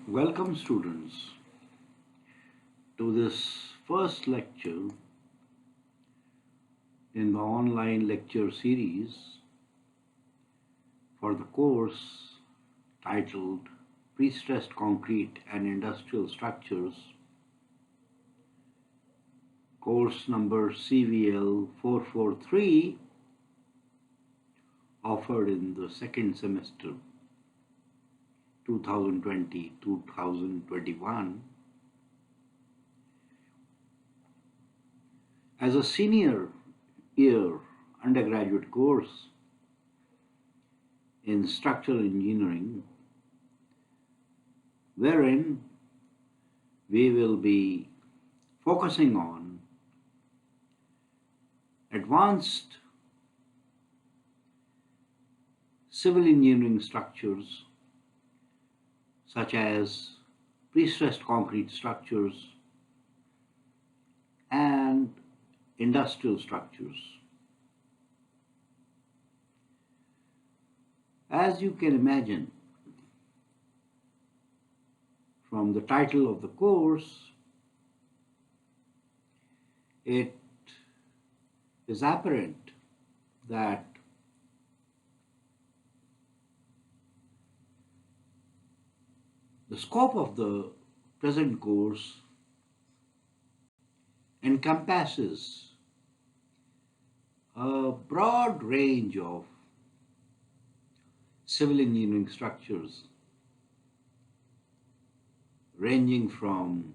Welcome students to this first lecture in the online lecture series for the course titled Pre-Stressed Concrete and Industrial Structures, course number CVL 443, offered in the second semester 2020-2021. As a senior year undergraduate course in structural engineering, wherein we will be focusing on advanced civil engineering structures such as pre-stressed concrete structures and industrial structures. As you can imagine from the title of the course, it is apparent that the scope of the present course encompasses a broad range of civil engineering structures, ranging from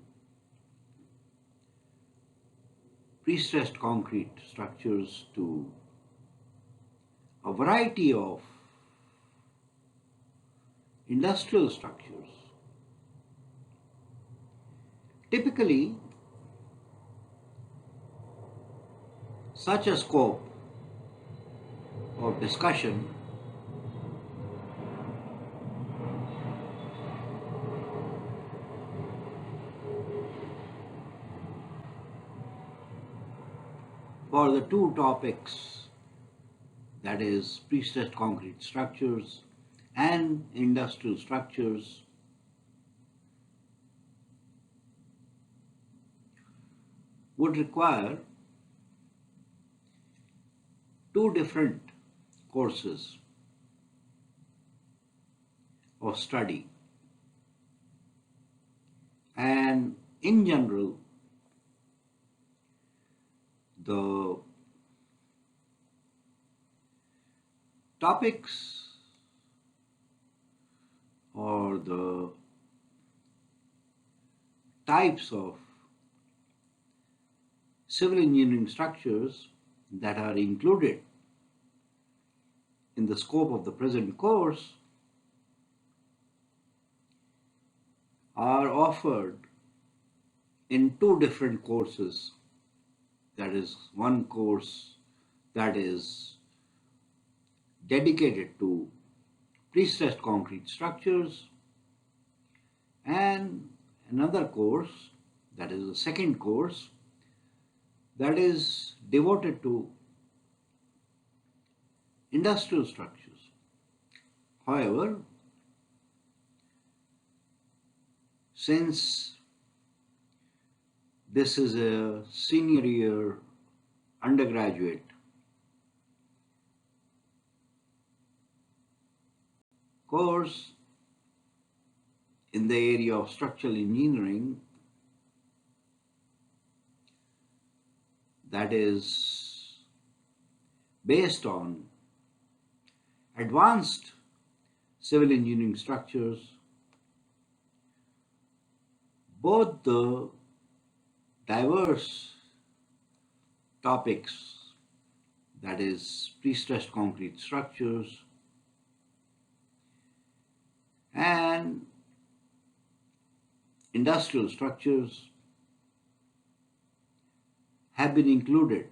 pre-stressed concrete structures to a variety of industrial structures. Typically, such a scope of discussion for the two topics, that is pre-stressed concrete structures and industrial structures, would require two different courses of study, and in general the topics or the types of civil engineering structures that are included in the scope of the present course are offered in two different courses. That is, one course that is dedicated to pre-stressed concrete structures, and another course, that is the second course, that is devoted to industrial structures. However, since this is a senior year undergraduate course in the area of structural engineering, that is based on advanced civil engineering structures, both the diverse topics, that is pre-stressed concrete structures and industrial structures, have been included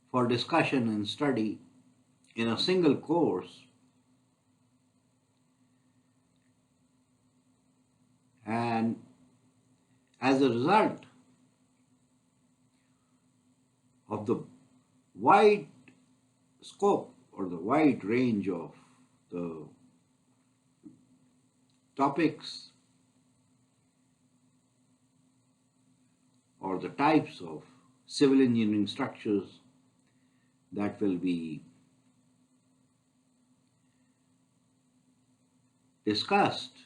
for discussion and study in a single course, and as a result of the wide scope or the wide range of the topics or the types of civil engineering structures that will be discussed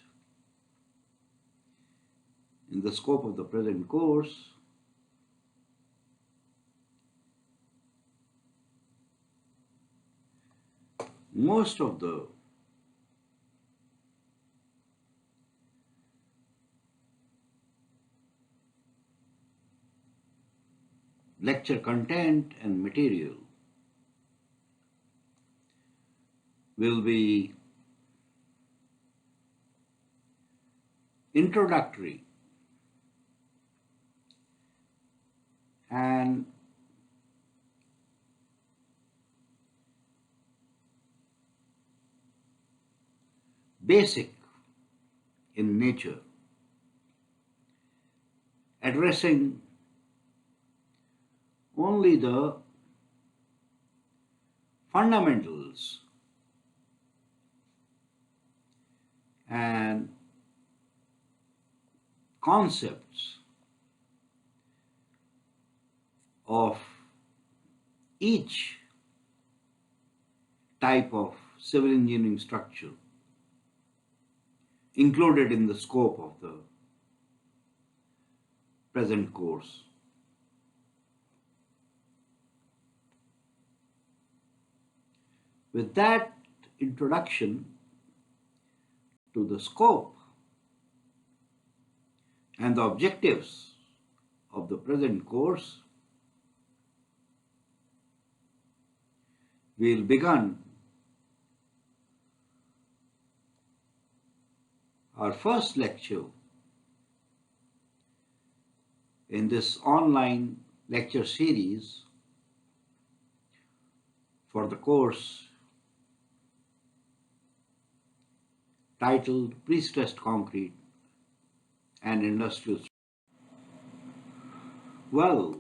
in the scope of the present course most of the lecture content and material will be introductory and basic in nature, addressing only the fundamentals and concepts of each type of civil engineering structure included in the scope of the present course. With that introduction to the scope and the objectives of the present course, we'll begin our first lecture in this online lecture series for the course titled Pre-Stressed Concrete and Industrial. Well,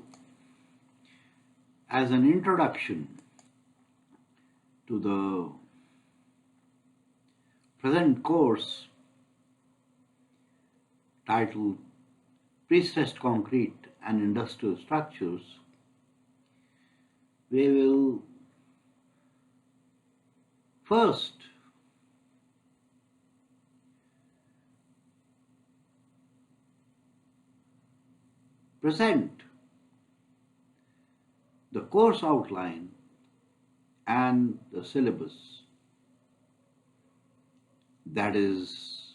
as an introduction to the present course titled Pre-Stressed Concrete and Industrial Structures, we will first present the course outline and the syllabus that is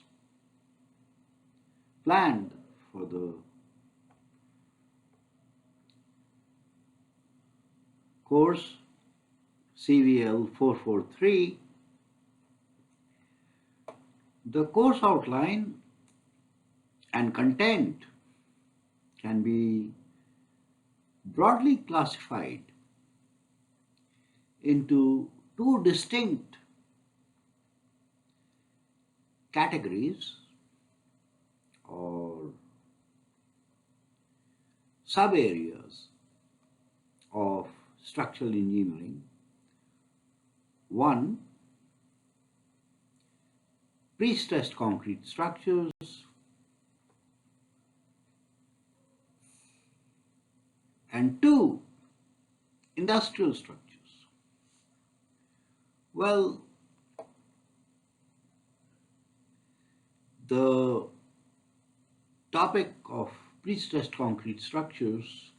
planned for the course CVL 443. The course outline and content can be broadly classified into two distinct categories or sub-areas of structural engineering. One, pre-stressed concrete structures, and two, industrial structures. Well, the topic of pre-stressed concrete structures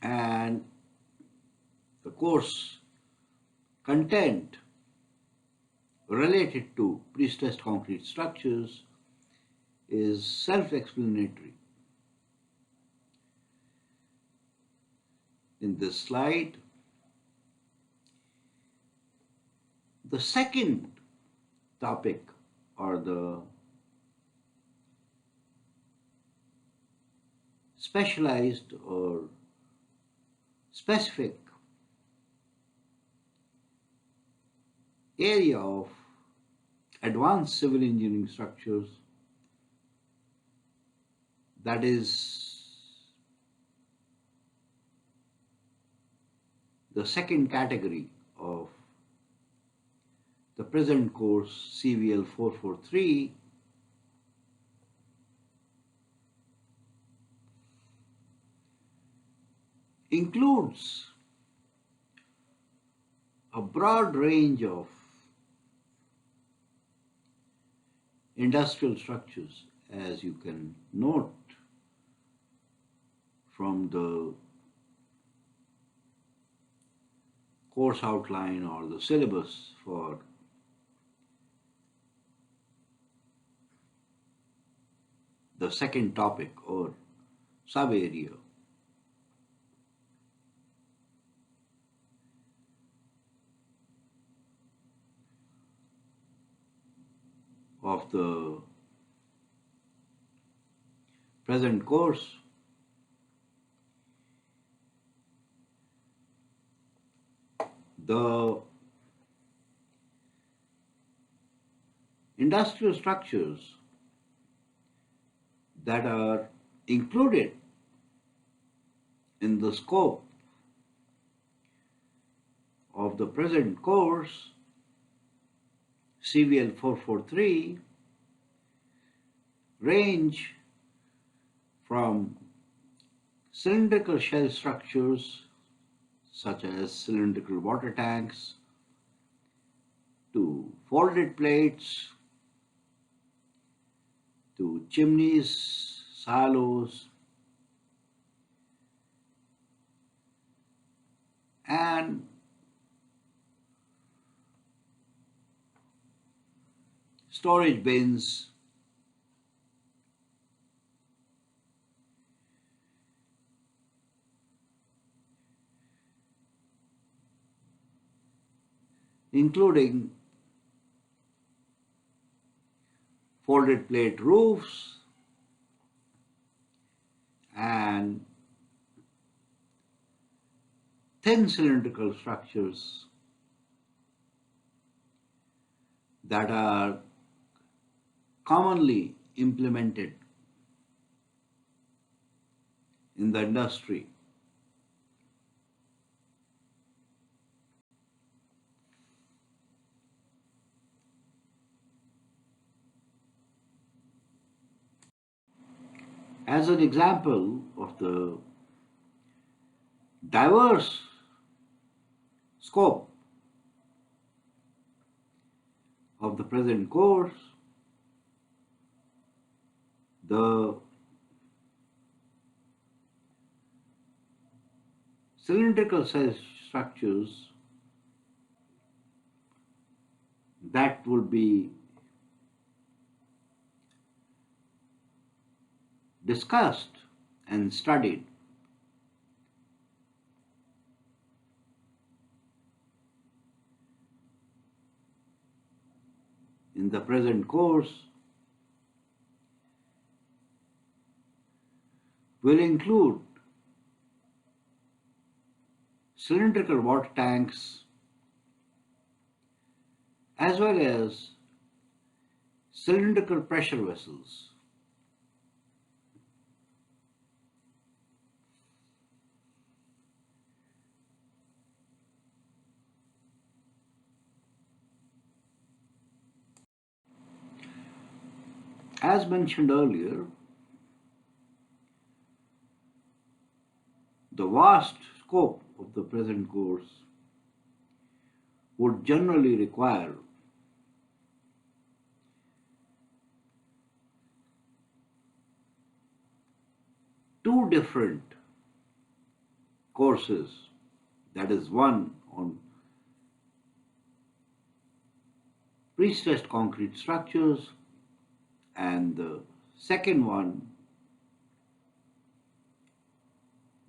and the course content related to pre-stressed concrete structures is self-explanatory. In this slide, the second topic or the specialized or specific area of advanced civil engineering structures, that is the second category of the present course CVL 443 includes a broad range of industrial structures, as you can note from the course outline or the syllabus for the second topic or sub-area. Of the present course. The industrial structures that are included in the scope of the present course CVL 443 range from cylindrical shell structures such as cylindrical water tanks to folded plates to chimneys, silos, and storage bins, including folded plate roofs and thin cylindrical structures that are commonly implemented in the industry. As an example of the diverse scope of the present course, the cylindrical cell structures that will be discussed and studied in the present course will include cylindrical water tanks as well as cylindrical pressure vessels. As mentioned earlier, the vast scope of the present course would generally require two different courses, that is, one on pre-stressed concrete structures and the second one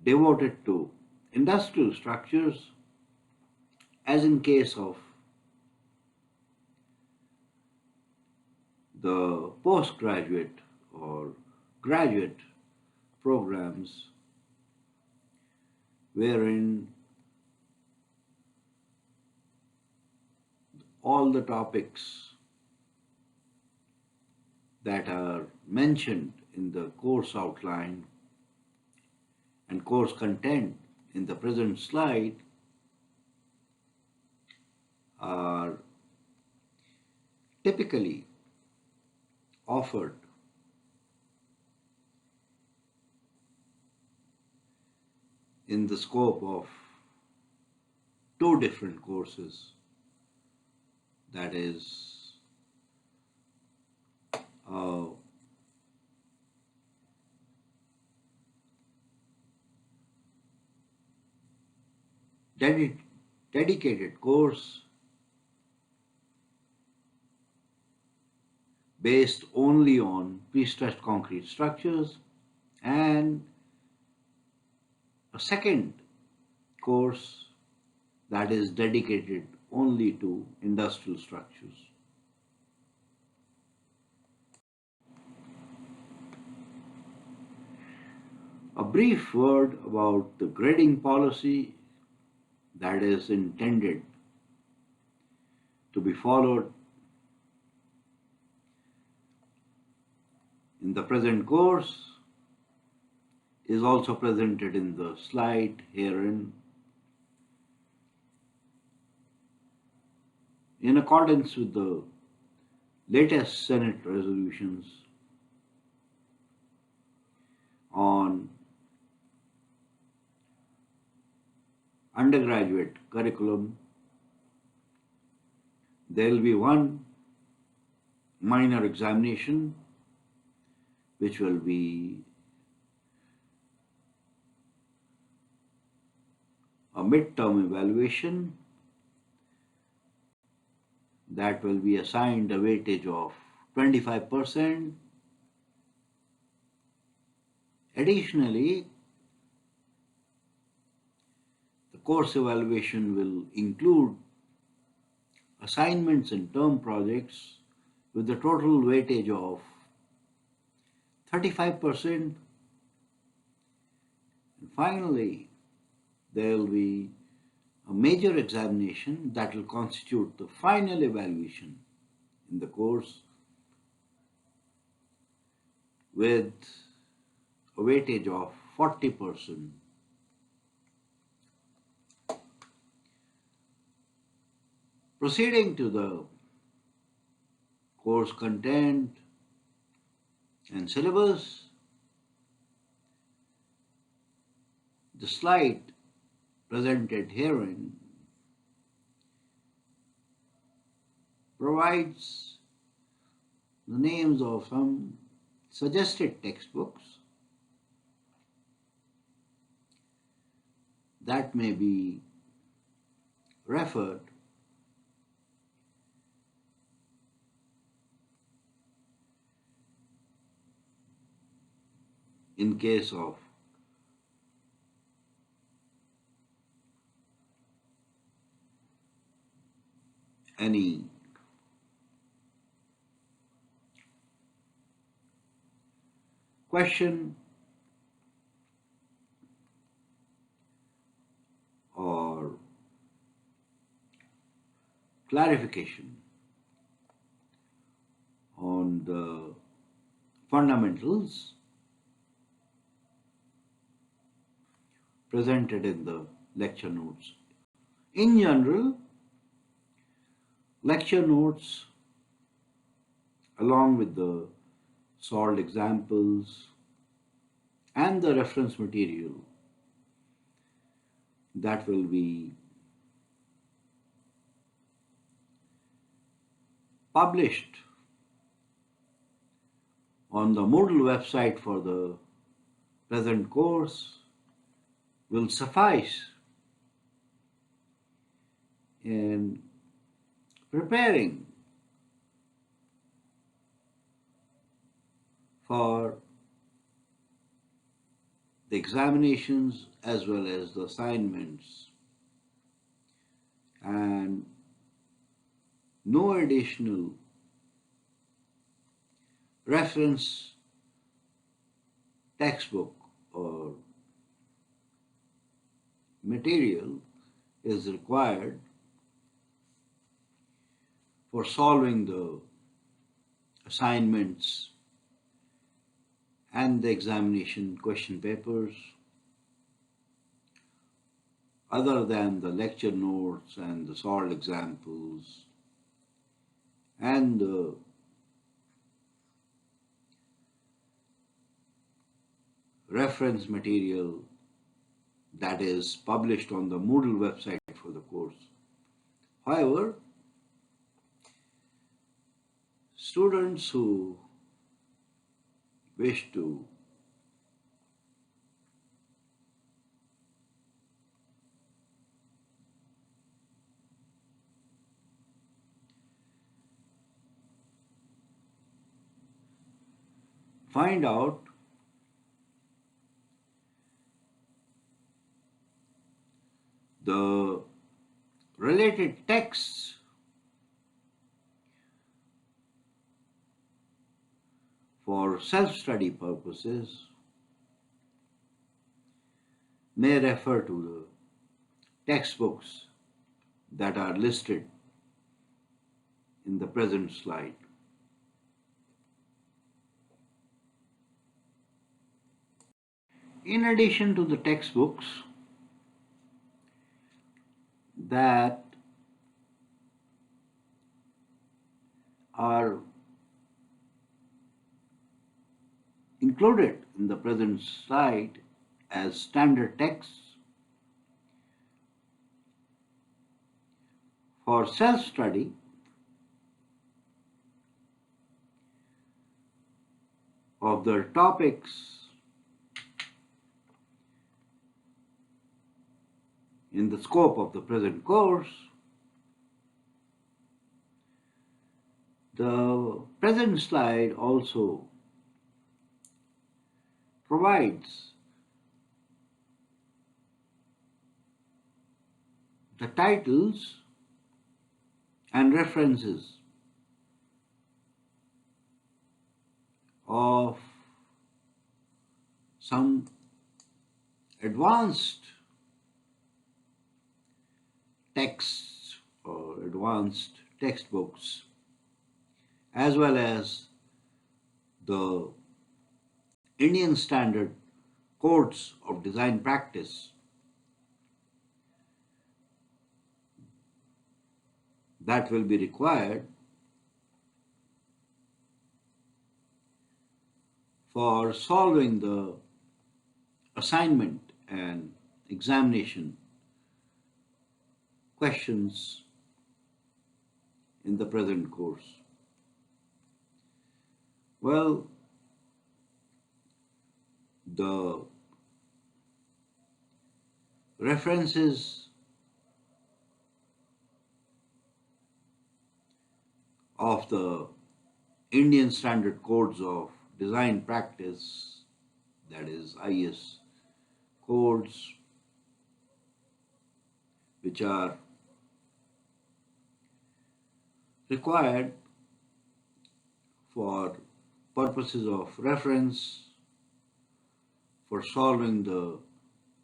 devoted to industrial structures, as in case of the postgraduate or graduate programs, wherein all the topics that are mentioned in the course outline and course content in the present slide are typically offered in the scope of two different courses, that is a dedicated course based only on pre-stressed concrete structures, and a second course that is dedicated only to industrial structures. A brief word about the grading policy that is intended to be followed in the present course is also presented in the slide herein. In accordance with the latest Senate resolutions on undergraduate curriculum, there will be one minor examination which will be a midterm evaluation that will be assigned a weightage of 25%. Additionally, the course evaluation will include assignments and term projects with the total weightage of 35%. And finally, there will be a major examination that will constitute the final evaluation in the course with a weightage of 40%. Proceeding to the course content and syllabus, the slide presented herein provides the names of some suggested textbooks that may be referred in case of any question or clarification on the fundamentals presented in the lecture notes. In general, lecture notes along with the solved examples and the reference material that will be published on the Moodle website for the present course will suffice in preparing for the examinations as well as the assignments, and no additional reference textbook or material is required for solving the assignments and the examination question papers, other than the lecture notes and the solved examples and the reference material that is published on the Moodle website for the course. However, students who wish to find out the related texts for self-study purposes may refer to the textbooks that are listed in the present slide. In addition to the textbooks that are included in the present slide as standard texts, for self-study, of the topics in the scope of the present course, the present slide also provides the titles and references of some advanced texts or advanced textbooks, as well as the Indian Standard Codes of Design Practice that will be required for solving the assignment and examination questions in the present course. Well, the references of the Indian Standard Codes of Design Practice, that is IS codes, which are required for purposes of reference for solving the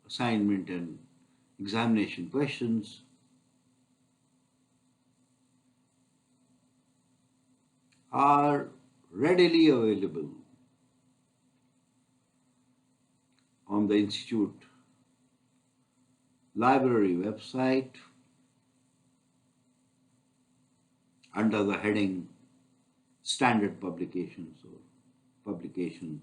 assignment and examination questions, are readily available on the Institute library website under the heading Standard Publications or Publications.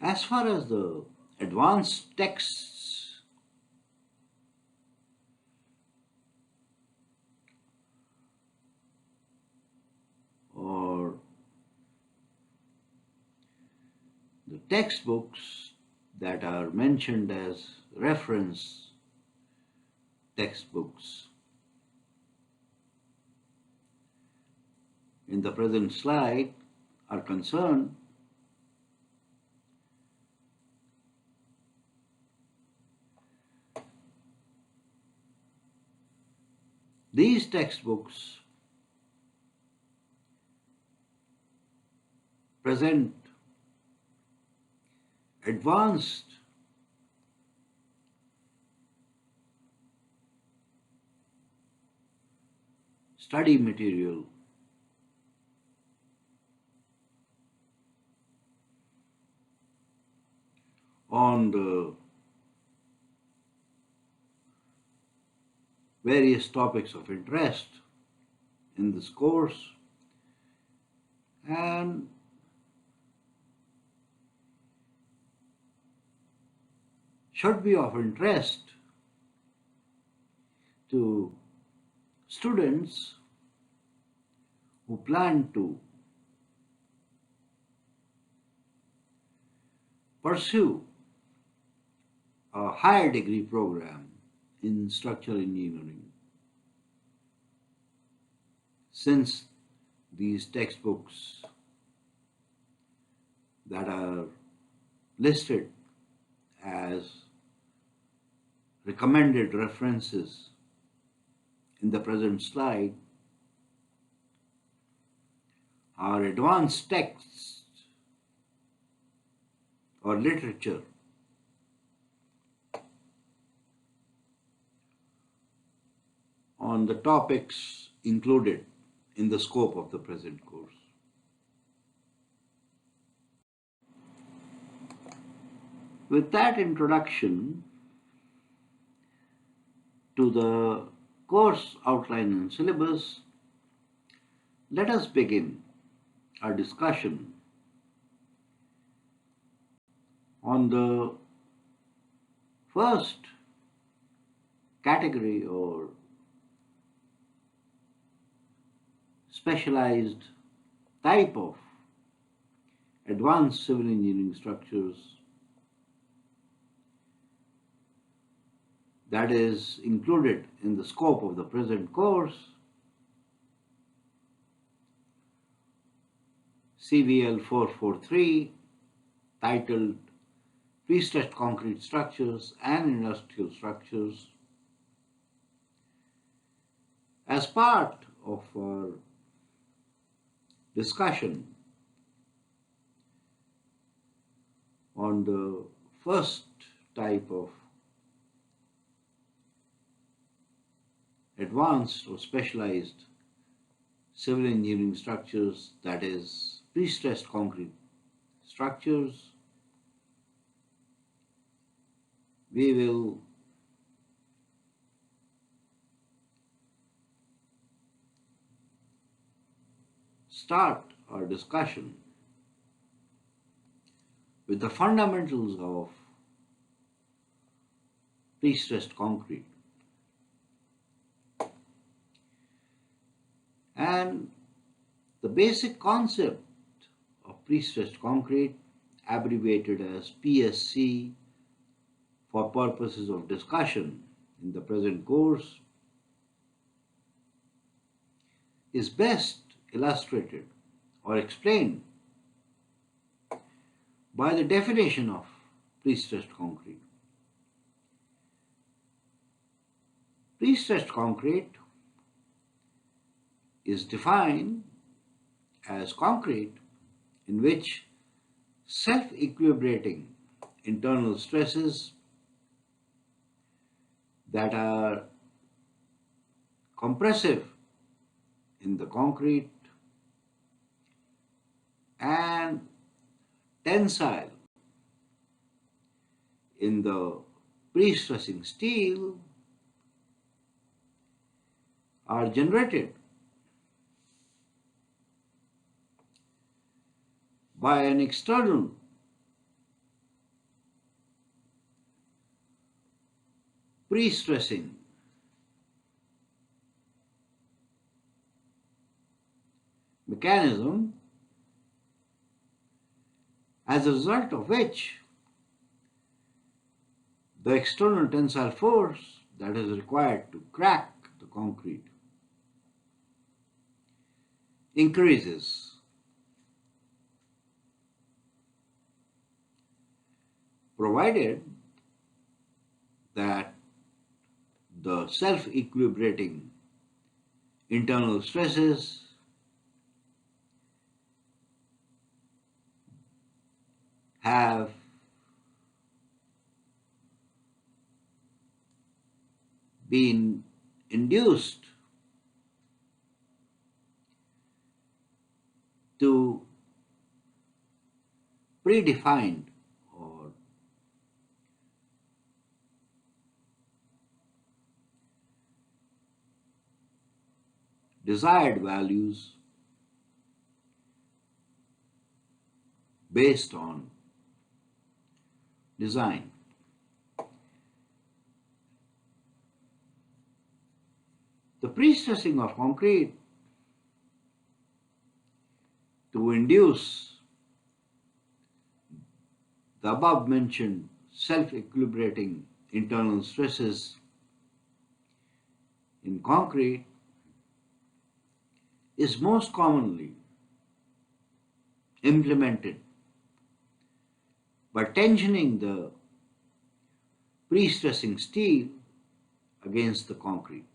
As far as the advanced texts or the textbooks that are mentioned as reference textbooks in the present slide are concerned, these textbooks present advanced study material on the various topics of interest in this course, and should be of interest to students who plan to pursue a higher degree program in structural engineering. Since these textbooks that are listed as recommended references in the present slide are advanced texts or literature on the topics included in the scope of the present course. With that introduction to the course outline and syllabus, let us begin our discussion on the first category or specialized type of advanced civil engineering structures that is included in the scope of the present course, CVL 443, titled Pre-Stressed Concrete Structures and Industrial Structures. As part of our discussion on the first type of advanced or specialized civil engineering structures, that is pre-stressed concrete structures, we will start our discussion with the fundamentals of pre-stressed concrete. And the basic concept of pre-stressed concrete, abbreviated as PSC for purposes of discussion in the present course, is best illustrated or explained by the definition of pre-stressed concrete. Pre-stressed concrete is defined as concrete in which self-equilibrating internal stresses that are compressive in the concrete and tensile in the pre-stressing steel are generated by an external pre-stressing mechanism, as a result of which the external tensile force that is required to crack the concrete increases. Provided that the self-equilibrating internal stresses have been induced to predefined or desired values based on design. The pre-stressing of concrete to induce the above mentioned self-equilibrating internal stresses in concrete is most commonly implemented by tensioning the pre-stressing steel against the concrete.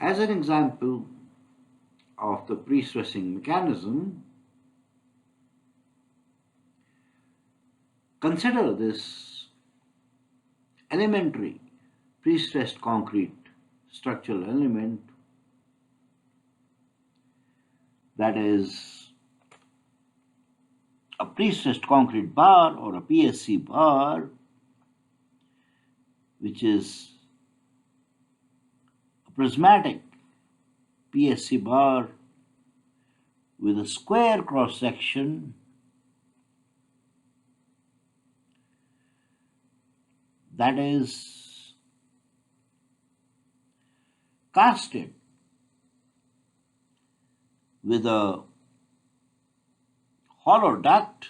As an example of the pre-stressing mechanism, consider this elementary pre-stressed concrete structural element, that is a pre-stressed concrete bar or a PSC bar, which is a prismatic PSC bar with a square cross section that is casted with a hollow duct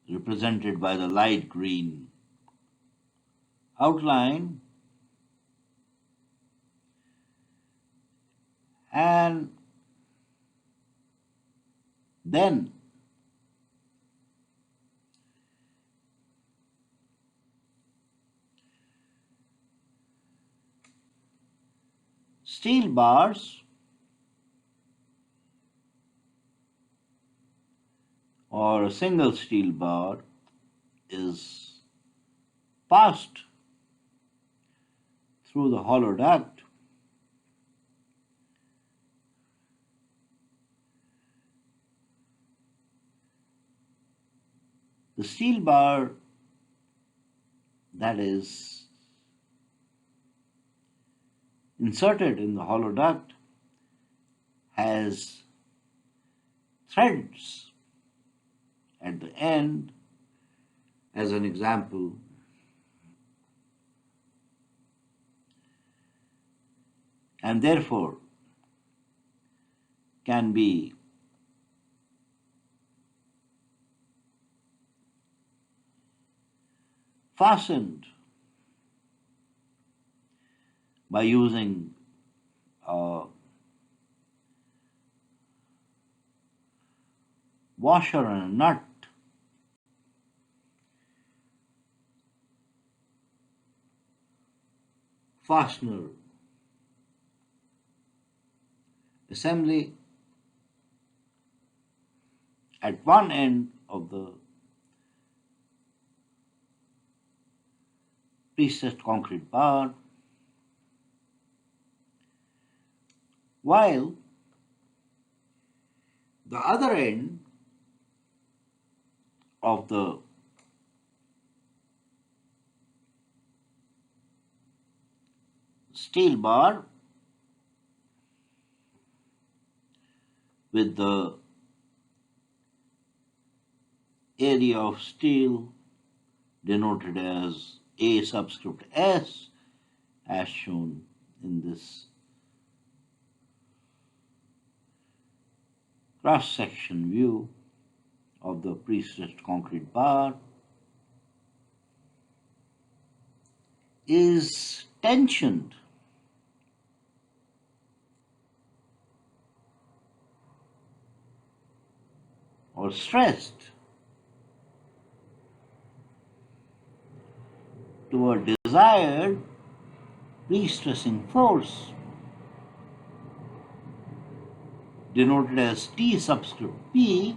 represented by the light green outline, and then steel bars or a single steel bar is passed through the hollow duct the steel bar that is inserted in the hollow duct has threads at the end, as an example, and therefore can be fastened by using a washer and a nut. Fastener assembly at one end of the pre-stressed concrete bar, while the other end of the steel bar with the area of steel denoted as A subscript S, as shown in this cross-section view of the pre-stressed concrete bar, is tensioned or stressed to a desired pre-stressing force denoted as T subscript P,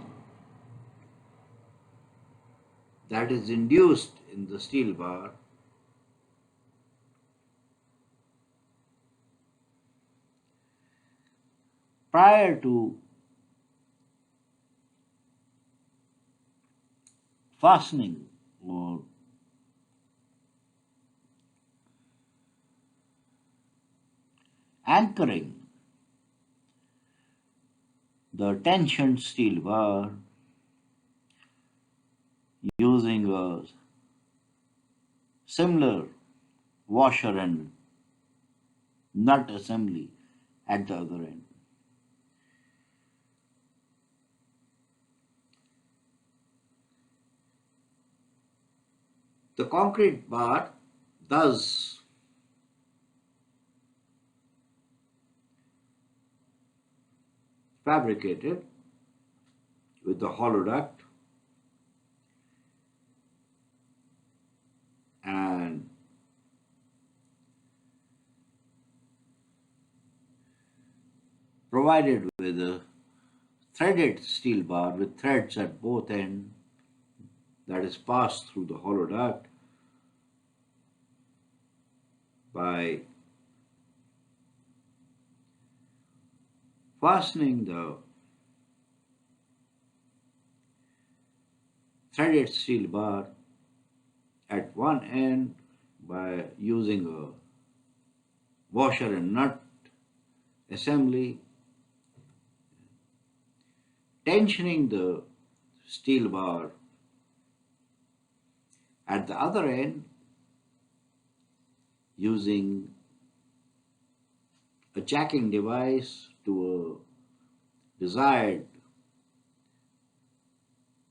that is induced in the steel bar prior to fastening or anchoring the tensioned steel bar using a similar washer and nut assembly at the other end. The concrete bar thus fabricated with the hollow duct and provided with a threaded steel bar with threads at both ends that is passed through the hollow duct by fastening the threaded steel bar at one end by using a washer and nut assembly, tensioning the steel bar at the other end using a jacking device to a desired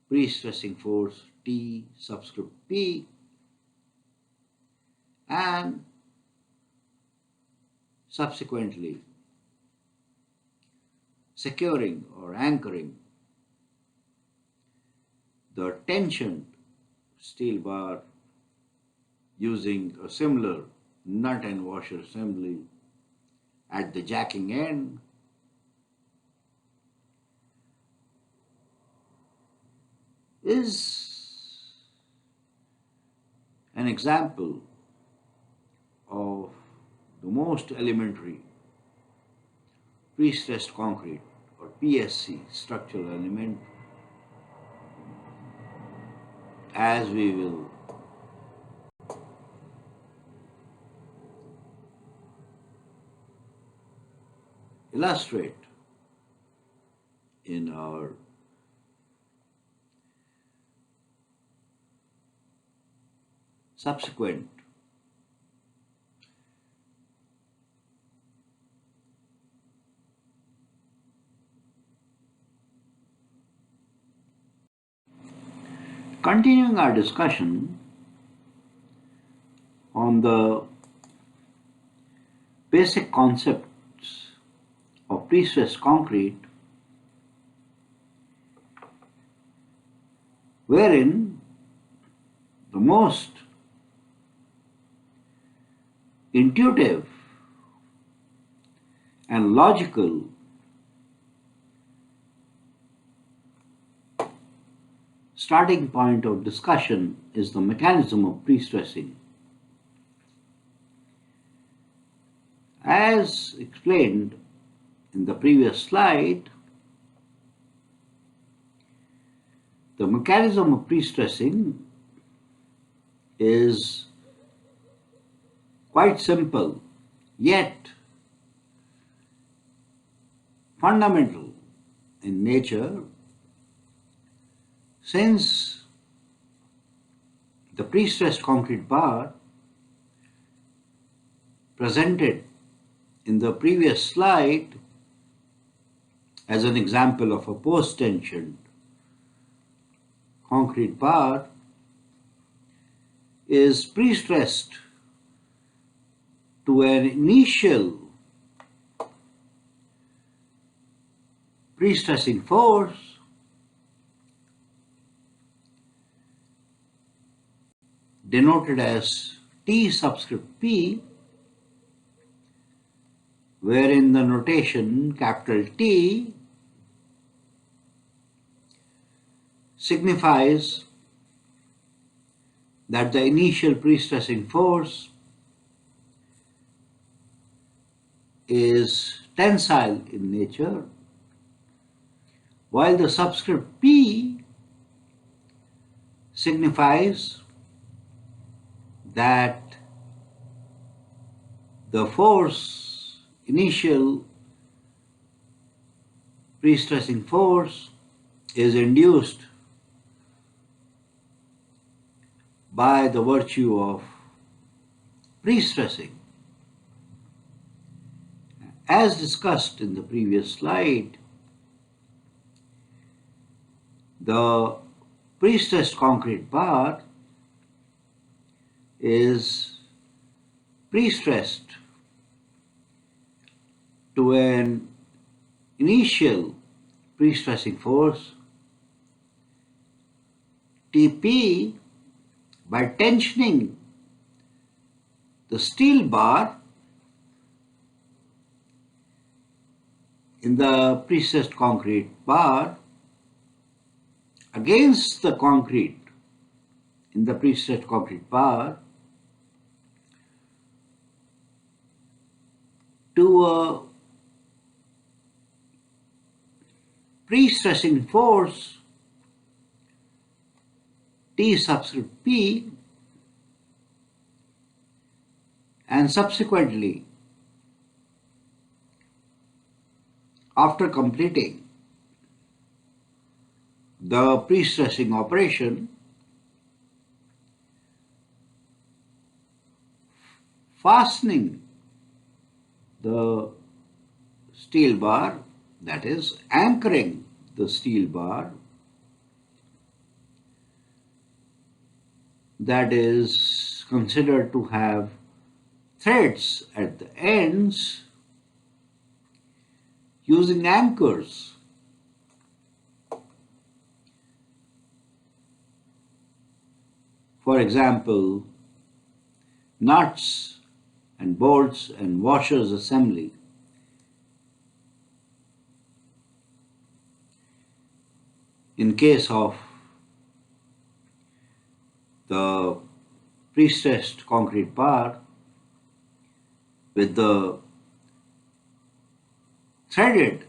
pre-stressing force T subscript P, and subsequently securing or anchoring the tensioned steel bar using a similar nut and washer assembly at the jacking end, is an example of the most elementary pre-stressed concrete or PSC structural element, as we will illustrate in our subsequent continuing our discussion on the basic concepts of pre-stressed concrete, wherein the most intuitive and logical starting point of discussion is the mechanism of pre-stressing. As explained in the previous slide, the mechanism of pre-stressing is quite simple, yet fundamental in nature, since the pre-stressed concrete bar presented in the previous slide as an example of a post-tensioned concrete bar is pre-stressed to an initial pre-stressing force denoted as T subscript P, wherein the notation capital T signifies that the initial pre-stressing force is tensile in nature, while the subscript P signifies that the force, initial pre-stressing force, is induced by the virtue of pre-stressing. As discussed in the previous slide, the pre-stressed concrete bar is pre-stressed to an initial pre-stressing force Tp by tensioning the steel bar in the pre-stressed concrete bar against the concrete in the pre-stressed concrete bar to a pre-stressing force T subscript P, and subsequently, after completing the pre-stressing operation, fastening the steel bar, that is, anchoring the steel bar, that is considered to have threads at the ends, using anchors. For example, nuts and bolts and washers assembly. In case of the pre-stressed concrete bar with the threaded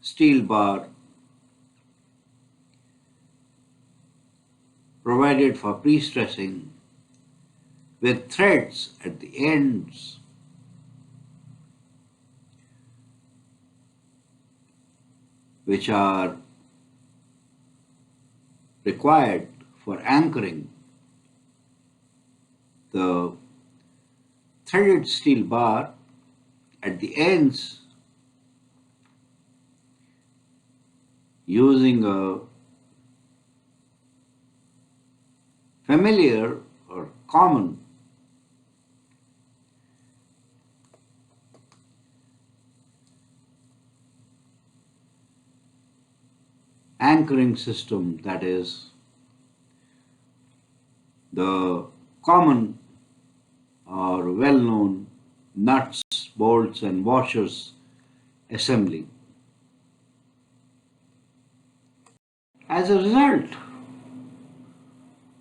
steel bar provided for pre-stressing with threads at the ends, which are required for anchoring the threaded steel bar at the ends using a familiar or common anchoring system, that is the common or well-known nuts, bolts and washers assembly. As a result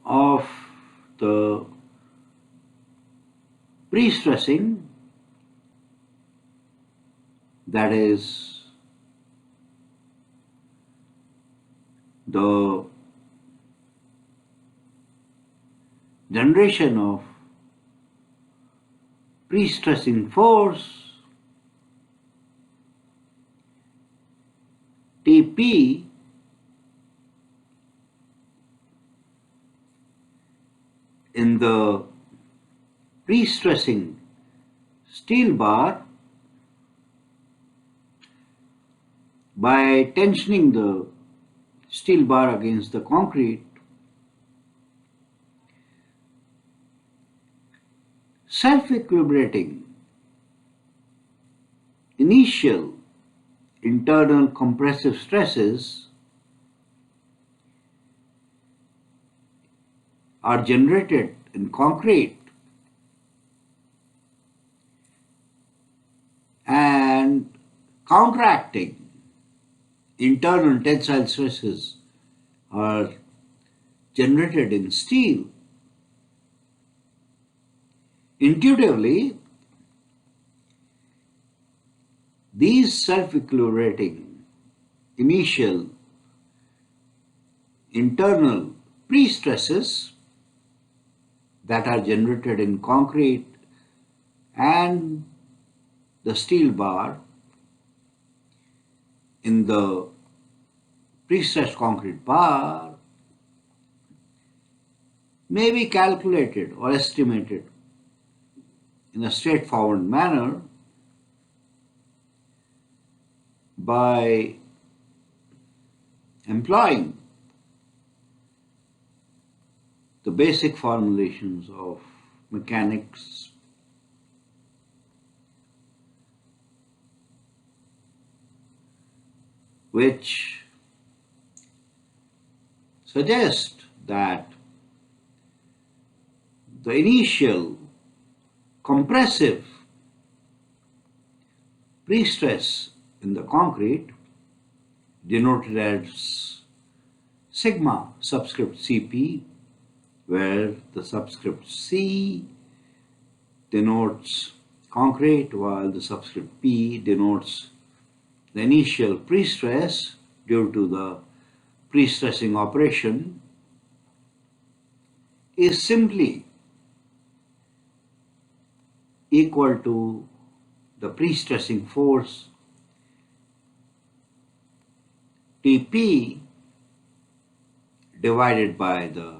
of the pre-stressing, that is the generation of pre-stressing force Tp in the pre-stressing steel bar by tensioning the steel bar against the concrete, self-equilibrating initial internal compressive stresses are generated in concrete and counteracting internal tensile stresses are generated in steel. Intuitively, these self-equilibrating initial internal pre-stresses that are generated in concrete and the steel bar in the pre-stressed concrete bar may be calculated or estimated in a straightforward manner by employing the basic formulations of mechanics, which suggest that the initial compressive pre-stress in the concrete, denoted as sigma subscript Cp, where the subscript C denotes concrete while the subscript P denotes the initial pre-stress due to the pre-stressing operation, is simply equal to the pre-stressing force Tp divided by the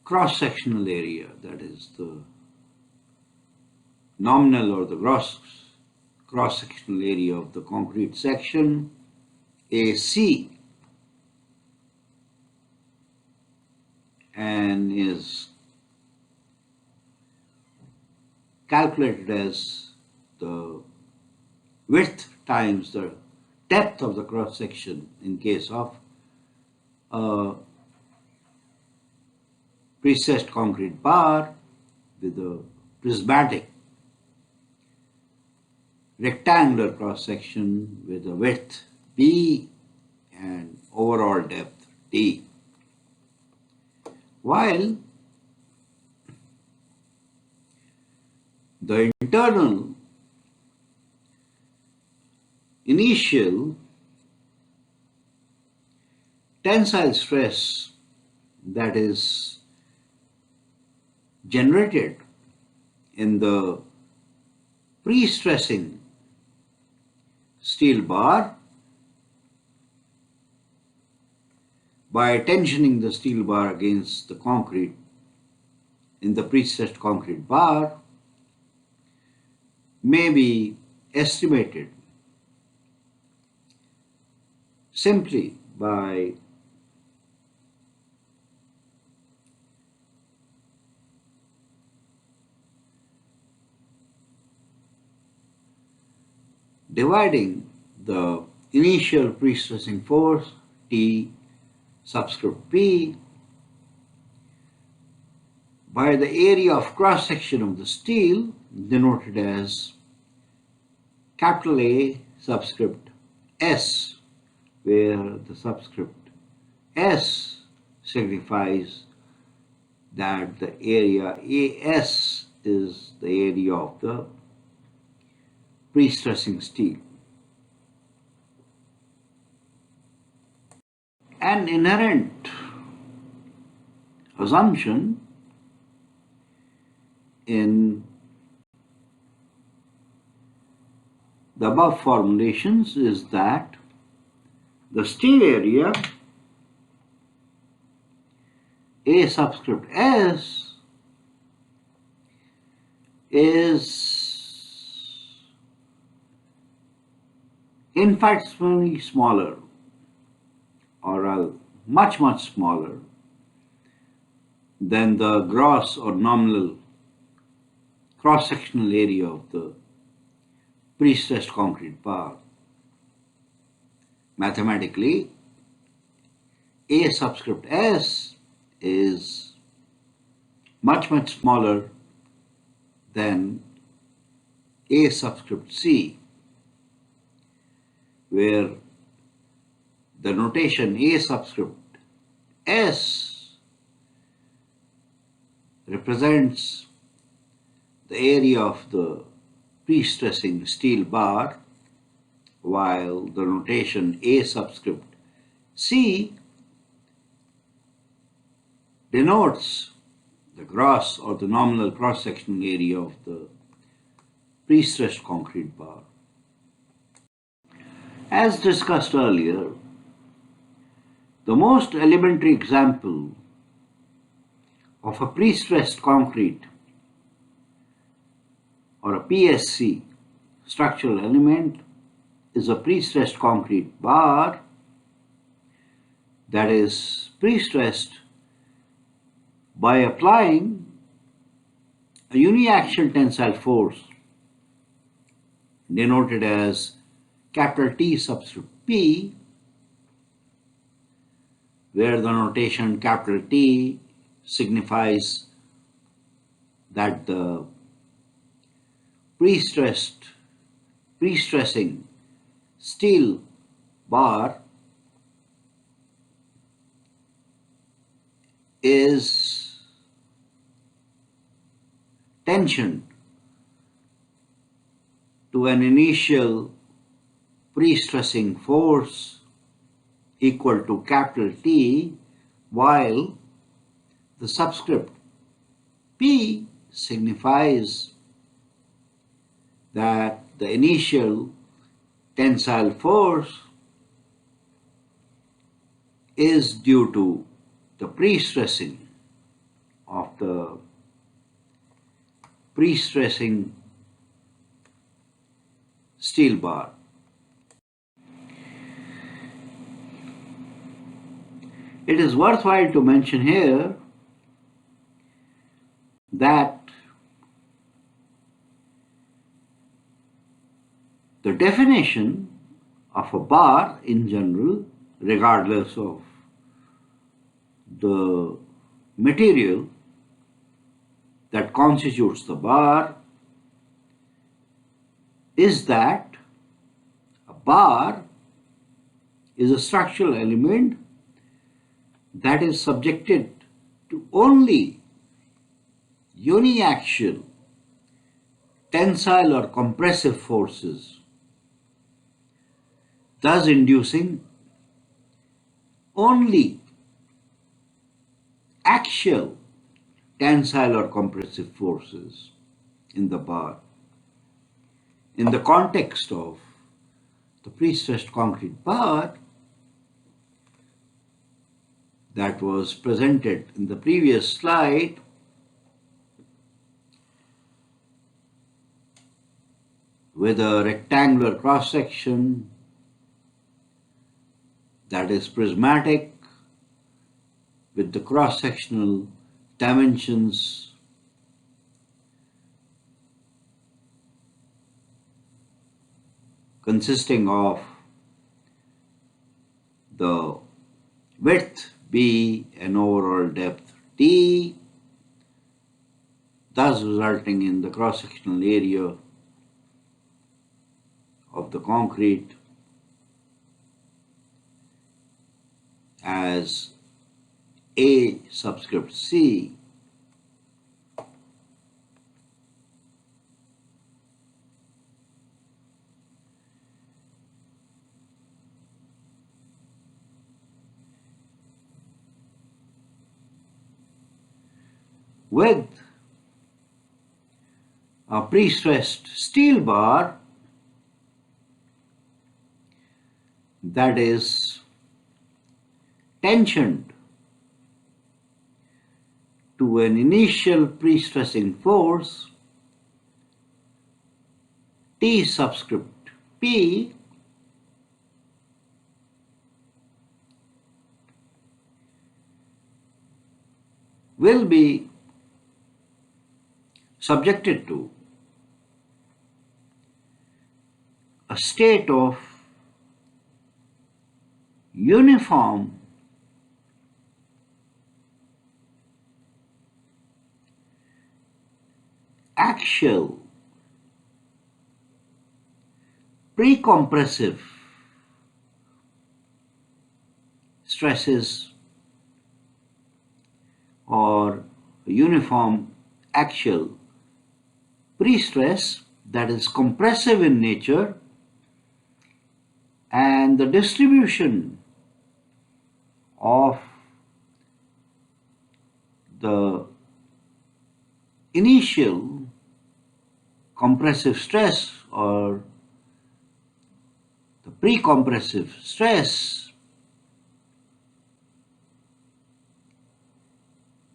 cross-sectional area, that is the nominal or the gross cross-sectional area of the concrete section, AC, and is calculated as the width times the depth of the cross section in case of a pre-stressed concrete bar with a prismatic rectangular cross section with a width B and overall depth D. While the internal initial tensile stress that is generated in the pre-stressing steel bar by tensioning the steel bar against the concrete in the pre-stressed concrete bar may be estimated simply by dividing the initial pre-stressing force T subscript P by the area of cross section of the steel, denoted as capital A subscript S, where the subscript S signifies that the area AS is the area of the pre-stressing steel. An inherent assumption in the above formulations is that the steel area A subscript S is infinitesimally smaller, or much smaller than the gross or nominal cross-sectional area of the pre-stressed concrete bar. Mathematically, A subscript S is much smaller than A subscript C, where the notation A subscript S represents the area of the pre-stressing steel bar while the notation A subscript C denotes the gross or the nominal cross-sectional area of the pre-stressed concrete bar. As discussed earlier, the most elementary example of a pre-stressed concrete or a PSC structural element is a pre-stressed concrete bar that is pre-stressed by applying a uniaxial tensile force denoted as capital T subscript P, where the notation capital T signifies that the pre-stressing steel bar is tensioned to an initial pre-stressing force equal to capital T, while the subscript P signifies that the initial tensile force is due to the pre-stressing of the pre-stressing steel bar. It is worthwhile to mention here that the definition of a bar in general, regardless of the material that constitutes the bar, is that a bar is a structural element that is subjected to only uniaxial tensile or compressive forces, thus inducing only axial tensile or compressive forces in the bar. In the context of the pre-stressed concrete bar that was presented in the previous slide, with a rectangular cross-section that is prismatic, with the cross-sectional dimensions consisting of the width B and overall depth D, thus resulting in the cross-sectional area of the concrete as A subscript C. With a pre-stressed steel bar that is tensioned to an initial pre-stressing force T subscript P, will be subjected to a state of uniform axial precompressive stresses or uniform axial pre-stress that is compressive in nature and the distribution of the initial compressive stress or the pre-compressive stress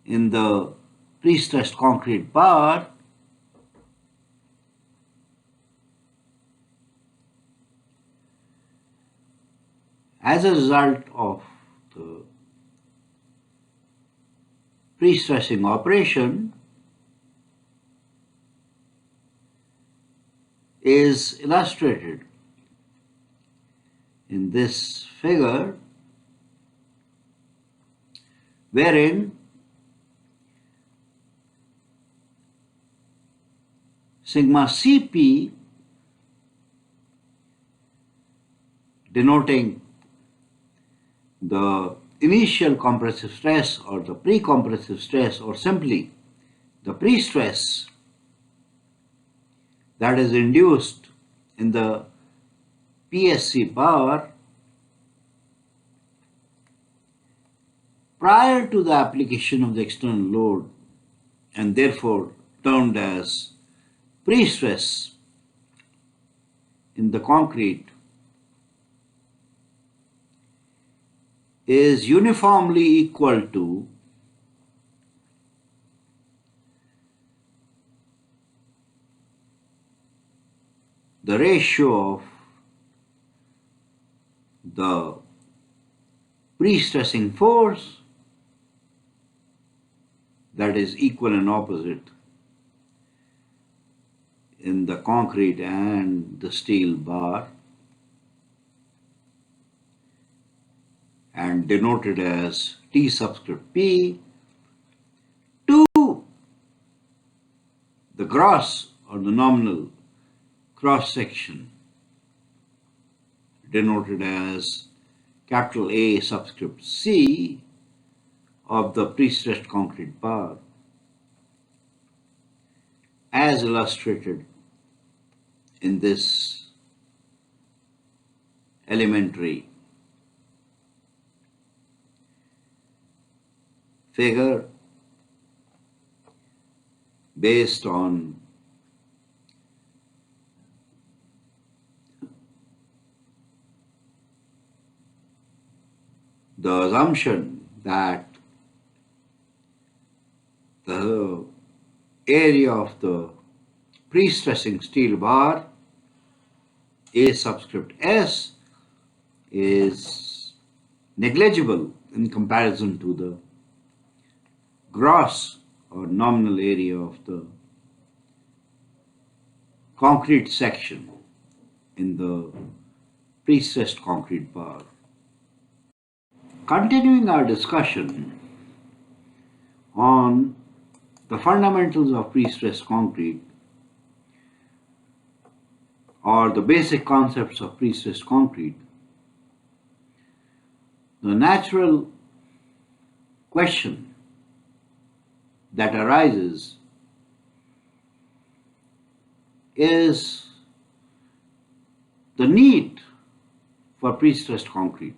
in the pre-stressed concrete bar as a result of the pre-stressing operation is illustrated in this figure, wherein sigma Cp, denoting the initial compressive stress or the pre-compressive stress or simply the pre-stress that is induced in the PSC bar prior to the application of the external load and therefore termed as pre-stress in the concrete is uniformly equal to the ratio of the pre-stressing force, that is equal and opposite in the concrete and the steel bar, and denoted as T subscript P, to the gross or the nominal cross section denoted as capital A subscript C of the pre-stressed concrete bar, as illustrated in this elementary figure based on the assumption that the area of the pre-stressing steel bar A subscript S is negligible in comparison to the gross or nominal area of the concrete section in the pre-stressed concrete bar. Continuing our discussion on the fundamentals of pre-stressed concrete or the basic concepts of pre-stressed concrete, the natural question that arises is the need for pre-stressed concrete.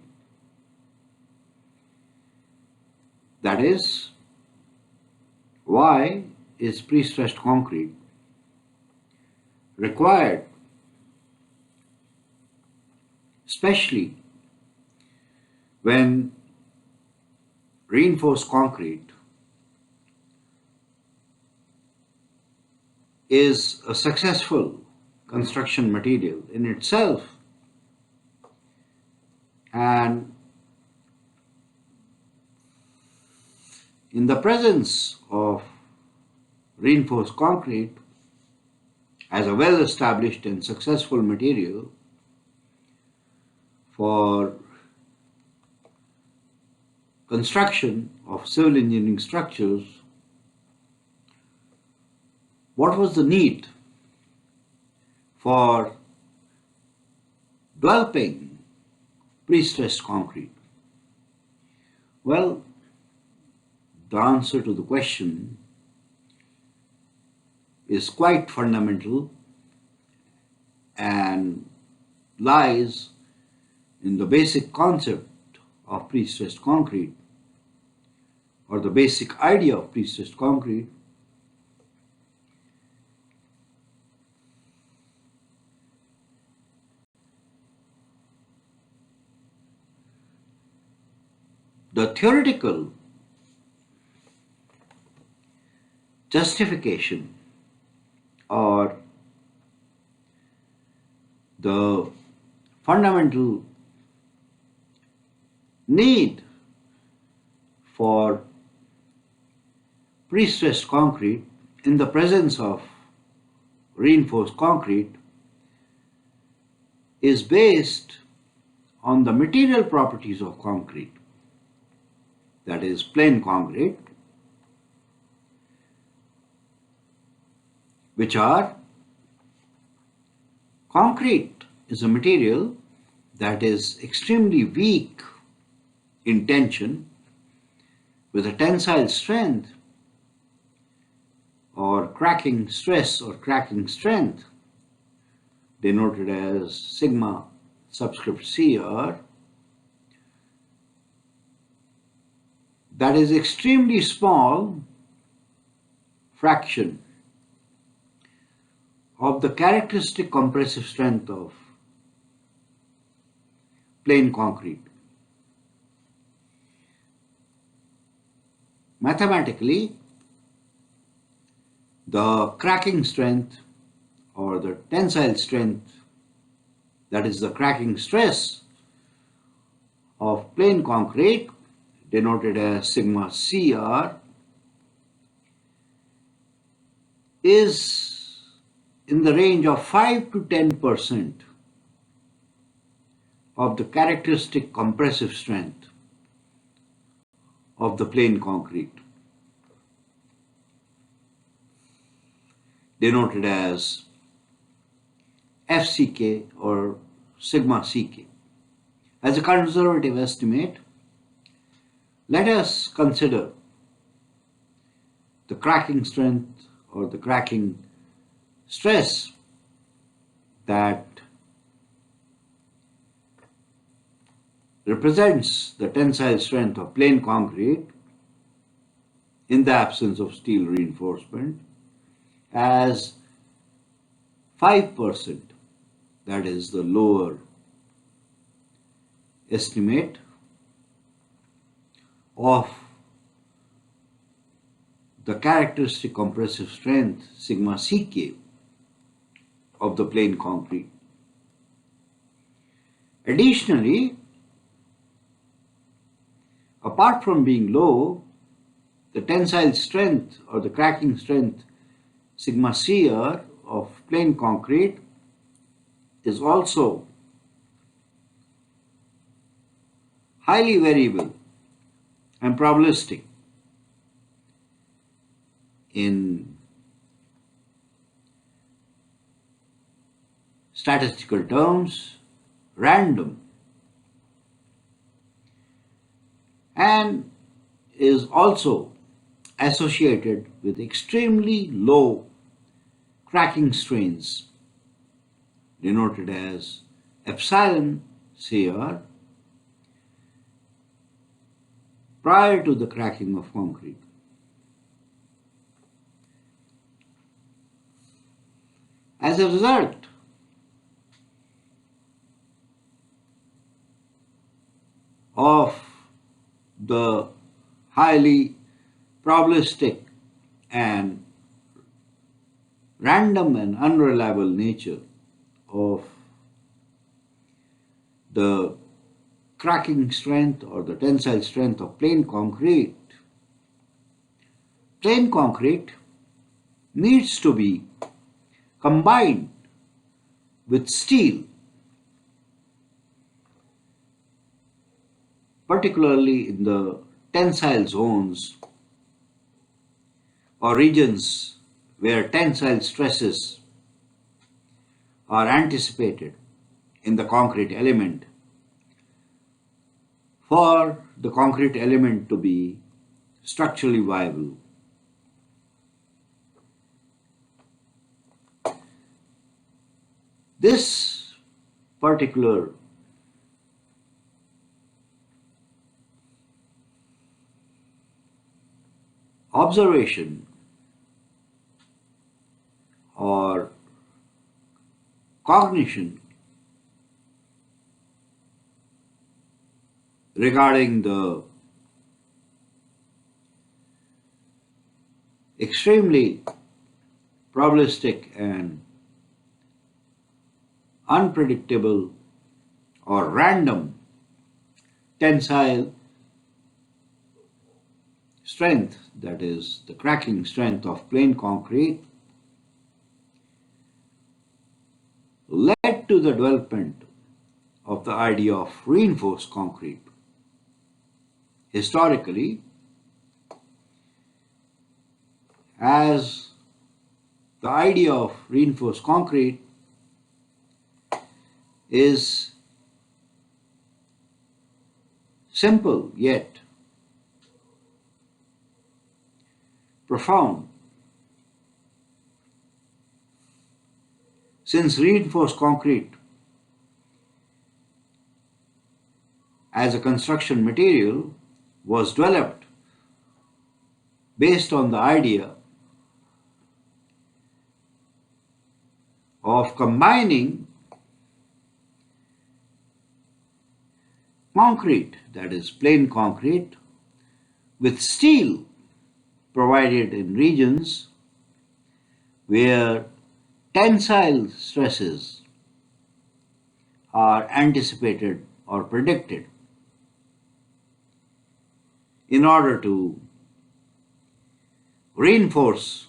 That is, why is pre-stressed concrete required, especially when reinforced concrete is a successful construction material in itself, and in the presence of reinforced concrete as a well-established and successful material for construction of civil engineering structures, what was the need for developing pre-stressed concrete? Well, the answer to the question is quite fundamental and lies in the basic concept of pre-stressed concrete, or the basic idea of pre-stressed concrete, the theoretical justification or the fundamental need for pre-stressed concrete in the presence of reinforced concrete is based on the material properties of concrete, that is plain concrete, which are: concrete is a material that is extremely weak in tension with a tensile strength or cracking stress or cracking strength denoted as sigma subscript CR, that is extremely small fraction of the characteristic compressive strength of plain concrete. Mathematically, the cracking strength or the tensile strength, that is the cracking stress of plain concrete denoted as sigma CR, is in the range of 5 to 10% of the characteristic compressive strength of the plain concrete, denoted as FCK or sigma CK. As a conservative estimate, let us consider the cracking strength or the cracking stress that represents the tensile strength of plain concrete in the absence of steel reinforcement as 5%, that is the lower estimate of the characteristic compressive strength sigma CK of the plain concrete. Additionally, apart from being low, the tensile strength or the cracking strength sigma CR of plain concrete is also highly variable and probabilistic in statistical terms, random, and is also associated with extremely low cracking strains denoted as epsilon CR prior to the cracking of concrete. As a result, of the highly probabilistic and random and unreliable nature of the cracking strength or the tensile strength of plain concrete needs to be combined with steel, particularly in the tensile zones or regions where tensile stresses are anticipated in the concrete element, for the concrete element to be structurally viable. This particular observation or cognition regarding the extremely probabilistic and unpredictable or random tensile strength, that is the cracking strength of plain concrete, led to the development of the idea of reinforced concrete. Historically, as the idea of reinforced concrete is simple yet profound, since reinforced concrete as a construction material was developed based on the idea of combining concrete, that is plain concrete, with steel provided in regions where tensile stresses are anticipated or predicted in order to reinforce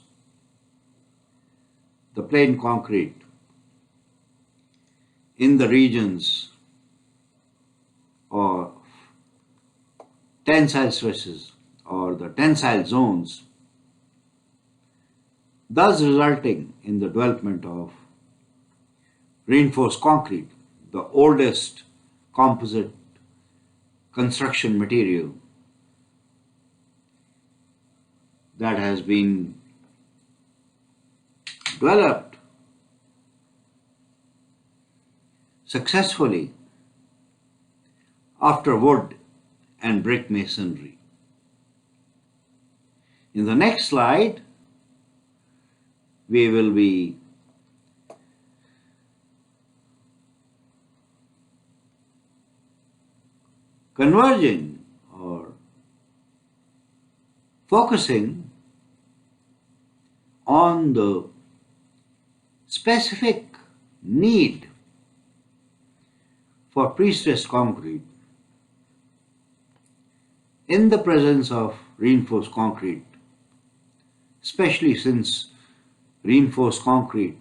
the plain concrete in the regions of tensile stresses or the tensile zones, thus resulting in the development of reinforced concrete, the oldest composite construction material that has been developed successfully after wood and brick masonry. In the next slide, we will be converging or focusing on the specific need for pre-stressed concrete in the presence of reinforced concrete, especially since reinforced concrete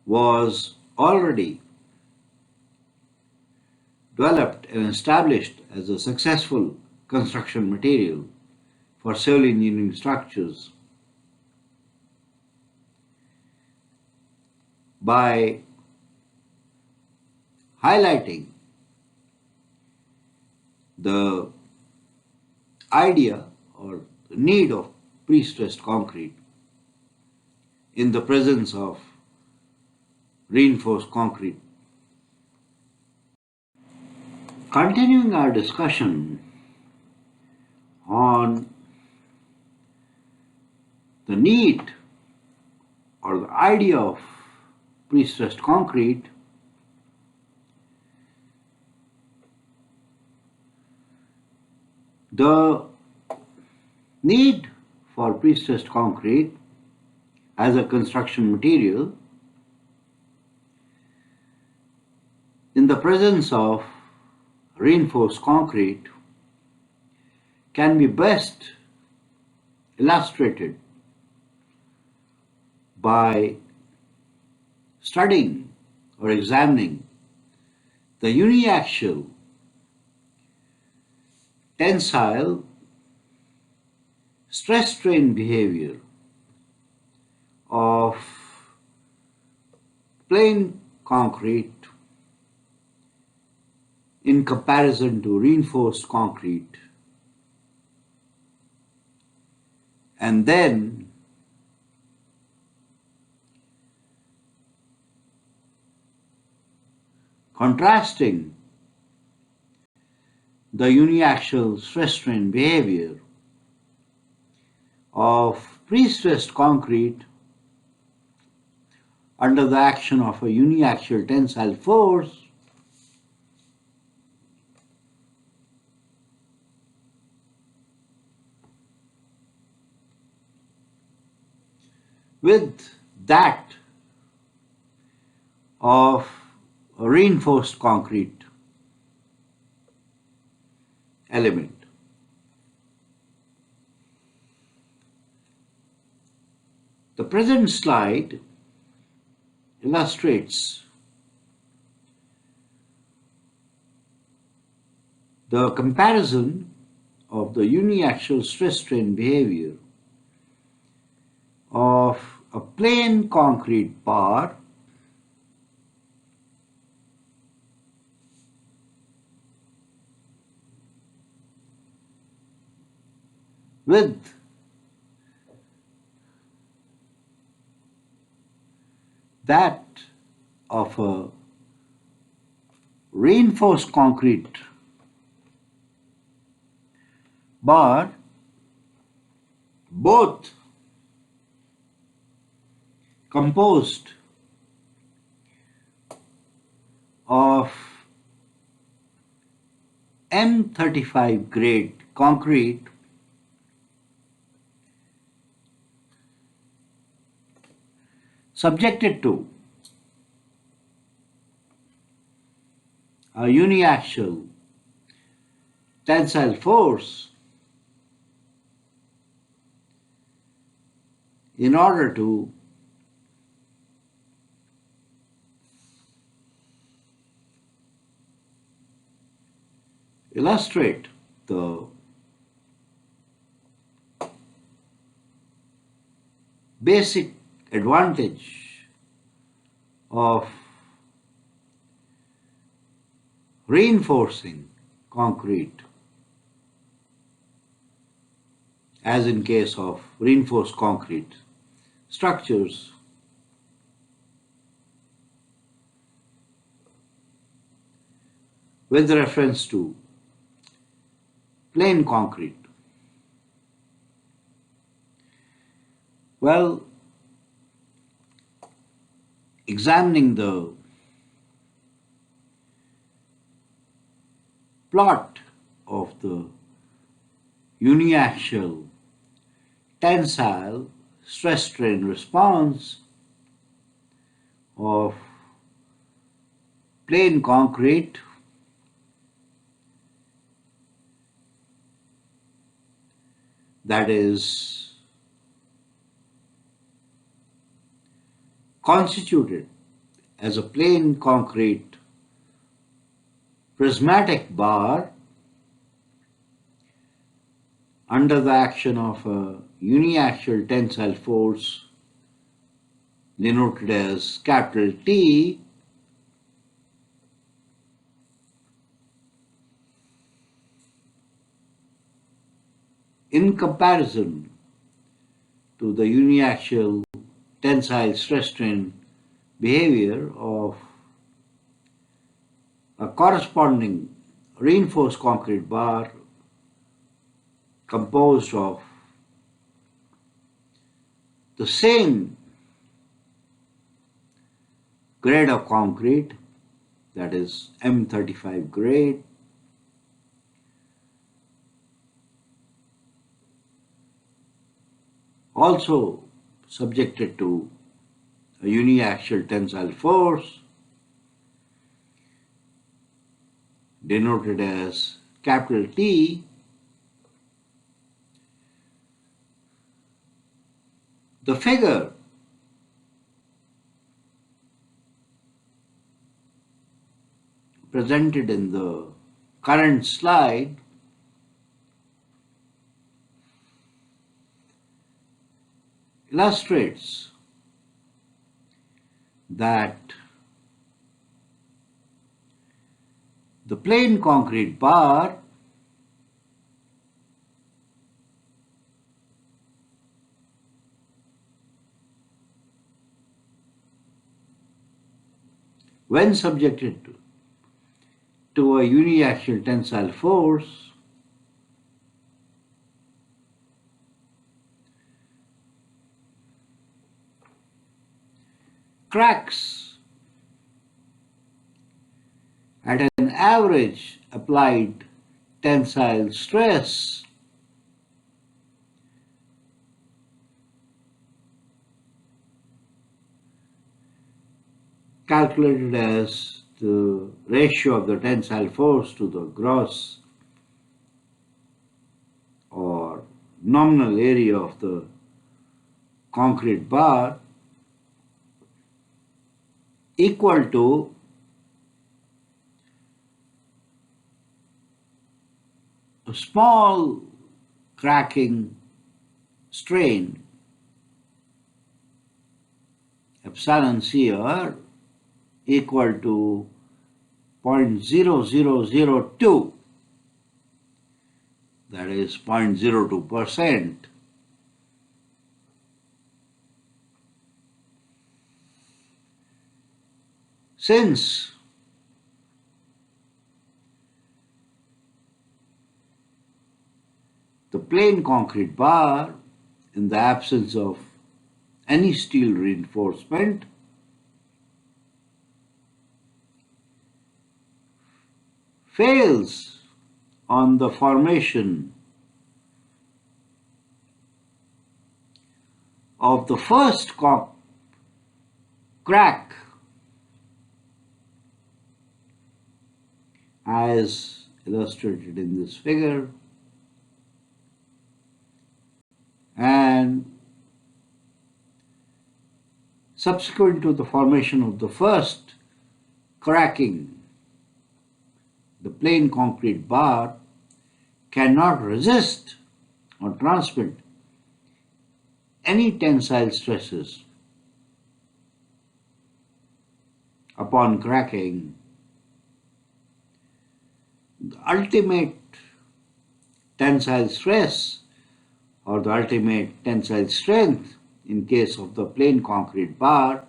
was already developed and established as a successful construction material for civil engineering structures by highlighting the idea or the need of pre-stressed concrete in the presence of reinforced concrete. Continuing our discussion on the need or the idea of pre-stressed concrete, the need for pre-stressed concrete as a construction material in the presence of reinforced concrete can be best illustrated by studying or examining the uniaxial tensile stress strain behavior of plain concrete in comparison to reinforced concrete, and then contrasting the uniaxial stress-strain behavior of pre-stressed concrete under the action of a uniaxial tensile force with that of a reinforced concrete element. The present slide illustrates the comparison of the uniaxial stress-strain behavior of a plain concrete bar with that of a reinforced concrete bar, both composed of M35 grade concrete subjected to a uniaxial tensile force in order to illustrate the basic advantage of reinforcing concrete, as in case of reinforced concrete structures, with reference to plain concrete. Well, examining the plot of the uniaxial tensile stress-strain response of plain concrete that is constituted as a plain concrete prismatic bar under the action of a uniaxial tensile force denoted as capital T, in comparison to the uniaxial tensile stress-strain behavior of a corresponding reinforced concrete bar composed of the same grade of concrete, that is M35 grade, also subjected to a uniaxial tensile force denoted as capital T. The figure presented in the current slide illustrates that the plain concrete bar when subjected to to a uniaxial tensile force, cracks at an average applied tensile stress calculated as the ratio of the tensile force to the gross or nominal area of the concrete bar equal to a small cracking strain epsilon CR equal to 0.0002, that is 0.02%. Since the plain concrete bar, in the absence of any steel reinforcement, fails on the formation of the first crack, as illustrated in this figure, and subsequent to the formation of the first cracking, the plain concrete bar cannot resist or transmit any tensile stresses upon cracking. The ultimate tensile stress or the ultimate tensile strength in case of the plain concrete bar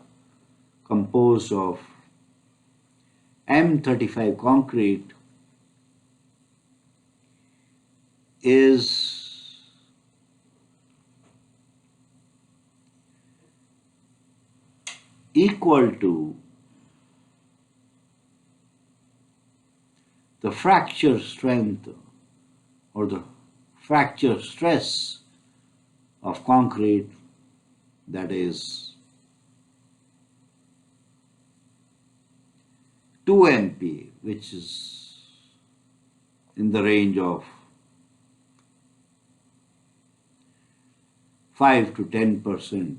composed of M35 concrete is equal to the fracture strength or the fracture stress of concrete, that is 2 MPa, which is in the range of 5 to 10%.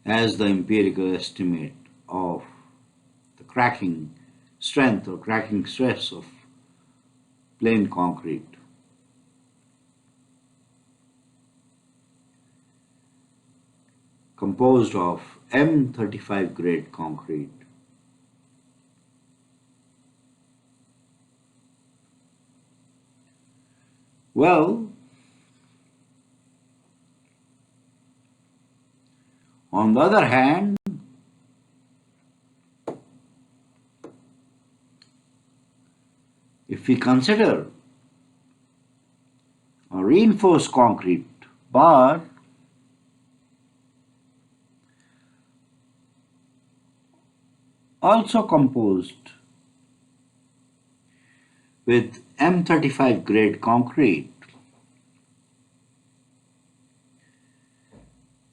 As the empirical estimate of the cracking strength or cracking stress of plain concrete. Composed of M35 grade concrete. Well, on the other hand, if we consider a reinforced concrete bar, also composed with M35 grade concrete,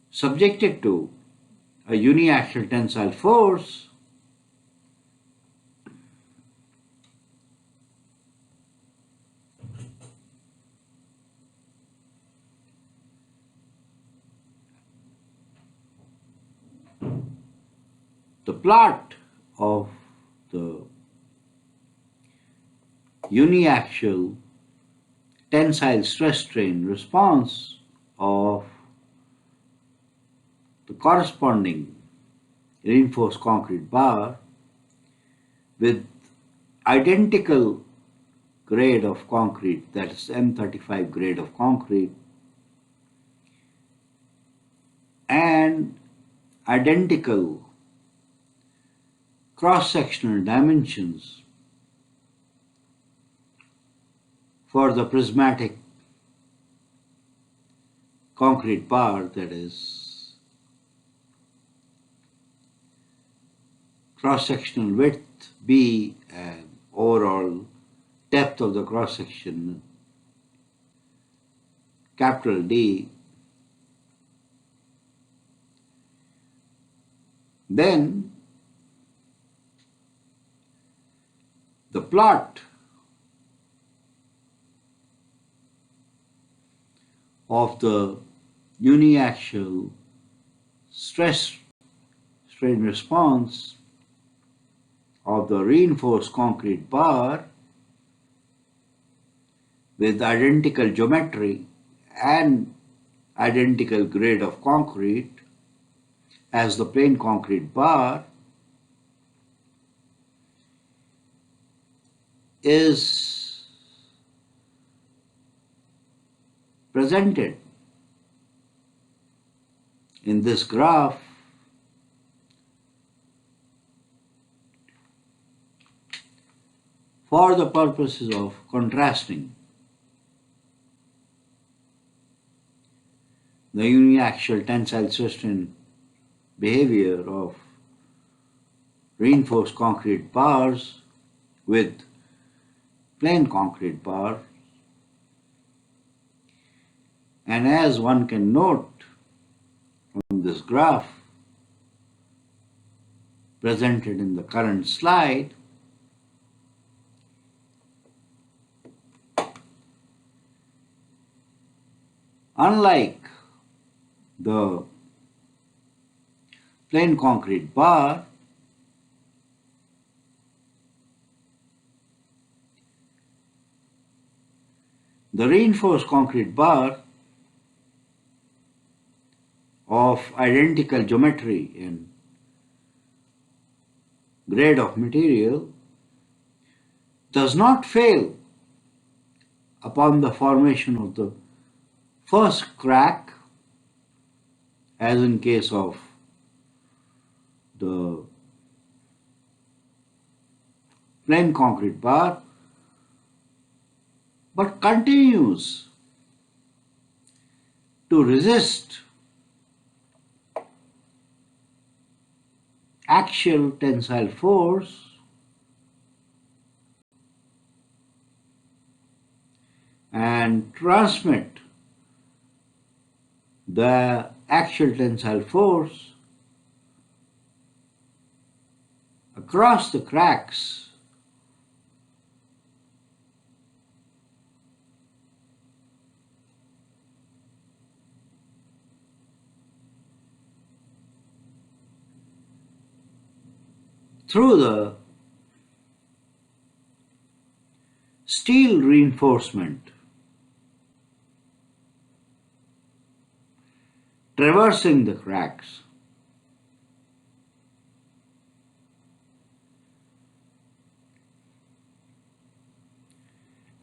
subjected to a uniaxial tensile force, the plot of the uniaxial tensile stress strain response of the corresponding reinforced concrete bar with identical grade of concrete, that is M35 grade of concrete, and identical cross-sectional dimensions for the prismatic concrete bar, that is, cross-sectional width B and overall depth of the cross-section capital D, then the plot of the uniaxial stress strain response of the reinforced concrete bar with identical geometry and identical grade of concrete as the plain concrete bar is presented in this graph for the purposes of contrasting the uniaxial tensile strain behavior of reinforced concrete bars with plain concrete bar. And as one can note from this graph presented in the current slide, unlike the plain concrete bar, the reinforced concrete bar of identical geometry and grade of material does not fail upon the formation of the first crack, as in case of the plain concrete bar, but continues to resist axial tensile force and transmit the axial tensile force across the cracks through the steel reinforcement, traversing the cracks.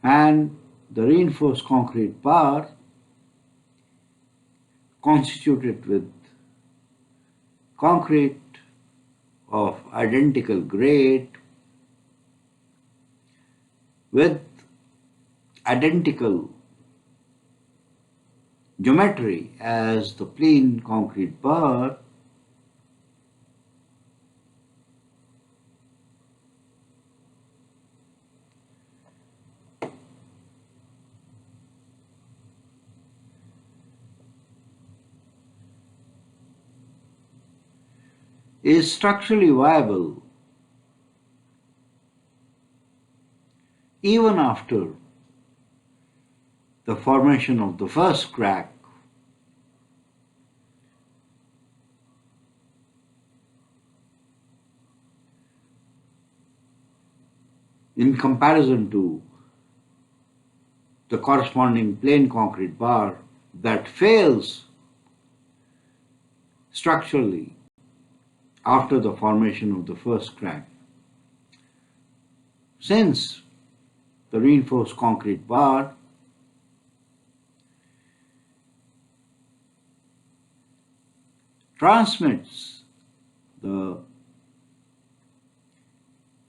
And the reinforced concrete bar constituted with concrete of identical grade with identical geometry as the plain concrete bar is structurally viable even after the formation of the first crack in comparison to the corresponding plain concrete bar that fails structurally after the formation of the first crack. Since the reinforced concrete bar transmits the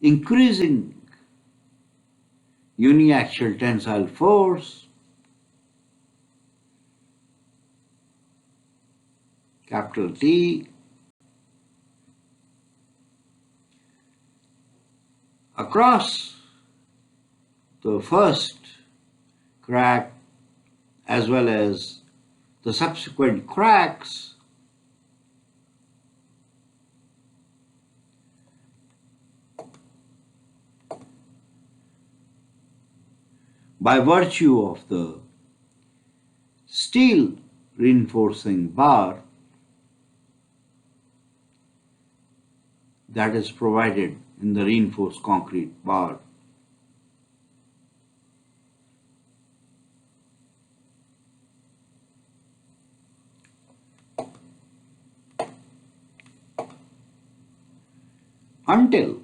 increasing uniaxial tensile force, capital T, across the first crack as well as the subsequent cracks by virtue of the steel reinforcing bar that is provided in the reinforced concrete bar. Until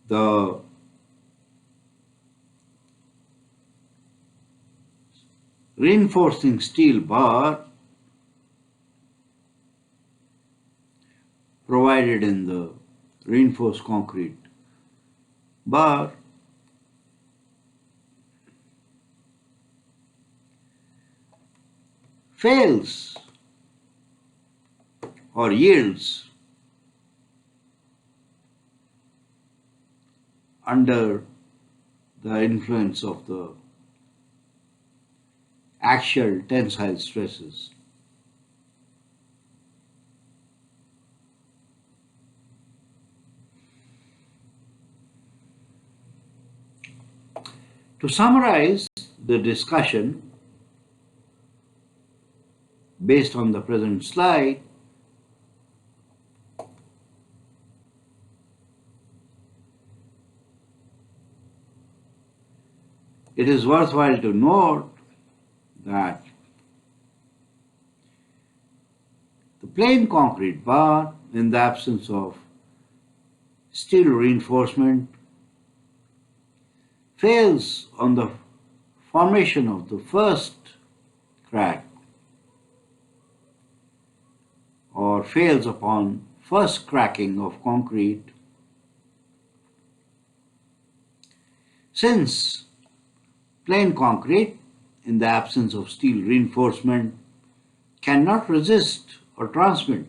the reinforcing steel bar provided in the reinforced concrete bar fails or yields under the influence of the axial tensile stresses. To summarize the discussion based on the present slide, it is worthwhile to note that the plain concrete bar, in the absence of steel reinforcement, fails on the formation of the first crack or fails upon first cracking of concrete, since plain concrete, in the absence of steel reinforcement, cannot resist or transmit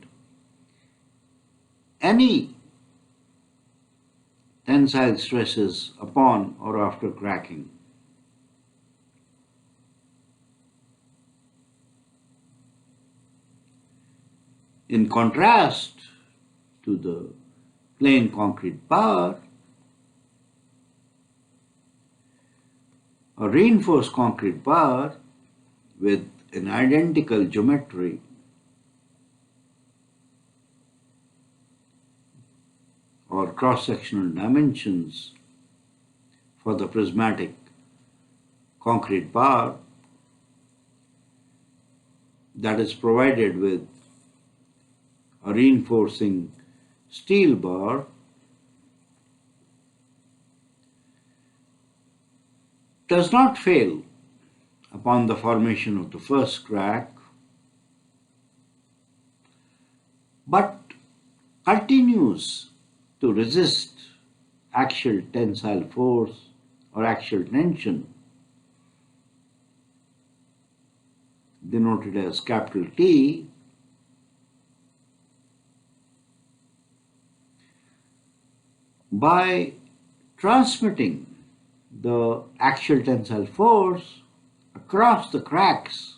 any tensile stresses upon or after cracking. In contrast to the plain concrete bar, a reinforced concrete bar with an identical geometry or cross-sectional dimensions for the prismatic concrete bar that is provided with a reinforcing steel bar does not fail upon the formation of the first crack, but continues to resist axial tensile force or axial tension, denoted as capital T, by transmitting the axial tensile force across the cracks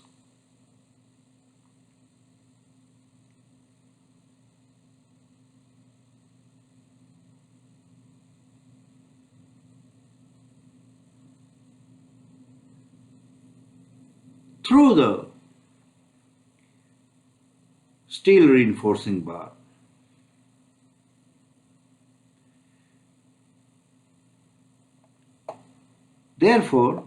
through the steel reinforcing bar. Therefore,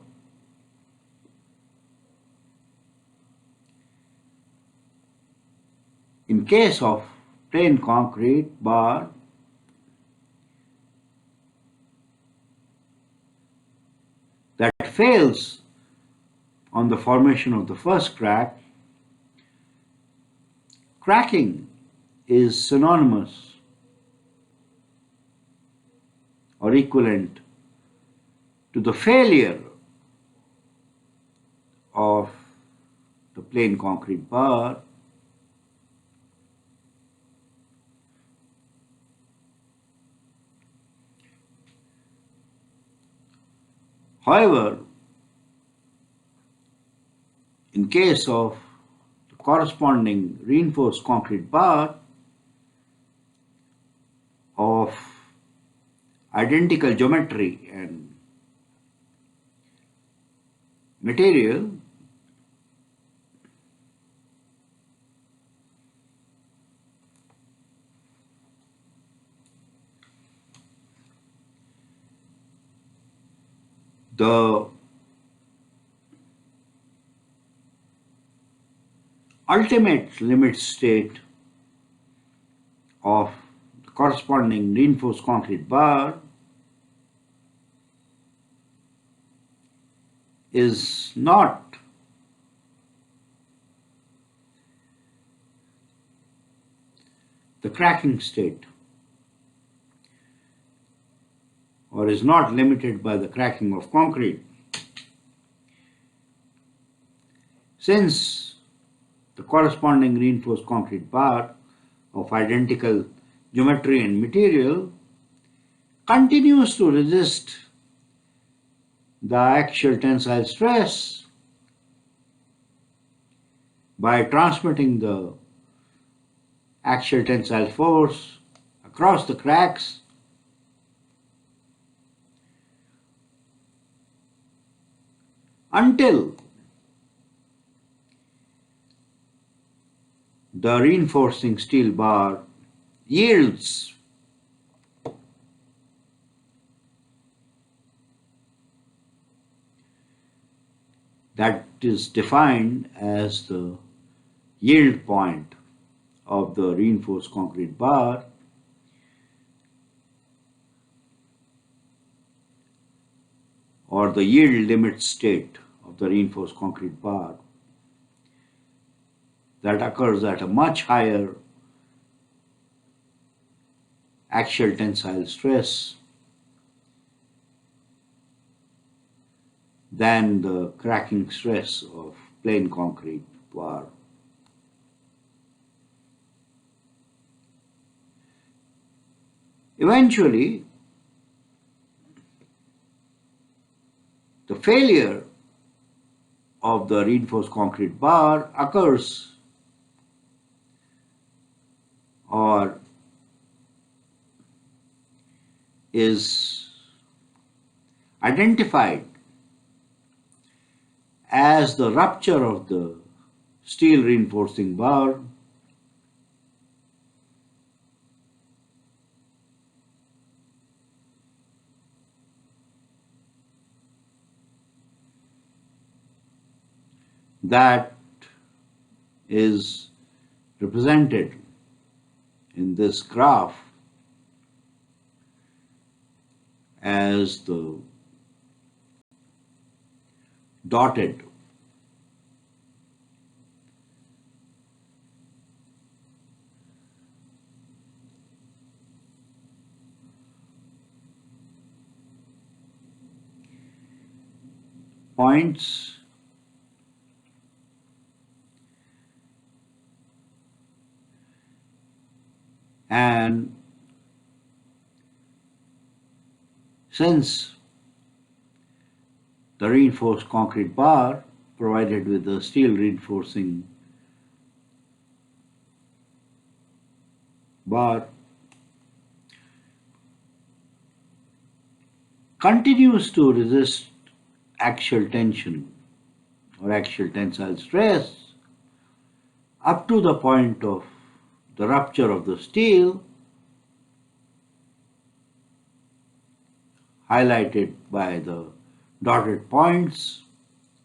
in case of plain concrete bar, that fails on the formation of the first crack, cracking is synonymous or equivalent to the failure of the plain concrete bar, however, in case of the corresponding reinforced concrete bar of identical geometry and material, the ultimate limit state of the corresponding reinforced concrete bar is not the cracking state, or is not limited by the cracking of concrete. Since the corresponding reinforced concrete bar of identical geometry and material continues to resist the axial tensile stress by transmitting the axial tensile force across the cracks, until the reinforcing steel bar yields. That is defined as the yield point of the reinforced concrete bar, or the yield limit state of the reinforced concrete bar, that occurs at a much higher axial tensile stress than the cracking stress of plain concrete bar. Eventually, the failure of the reinforced concrete bar occurs, or is identified as the rupture of the steel reinforcing bar that is represented in this graph as the dotted points, and since the reinforced concrete bar provided with the steel reinforcing bar continues to resist axial tension or axial tensile stress up to the point of the rupture of the steel, highlighted by the dotted points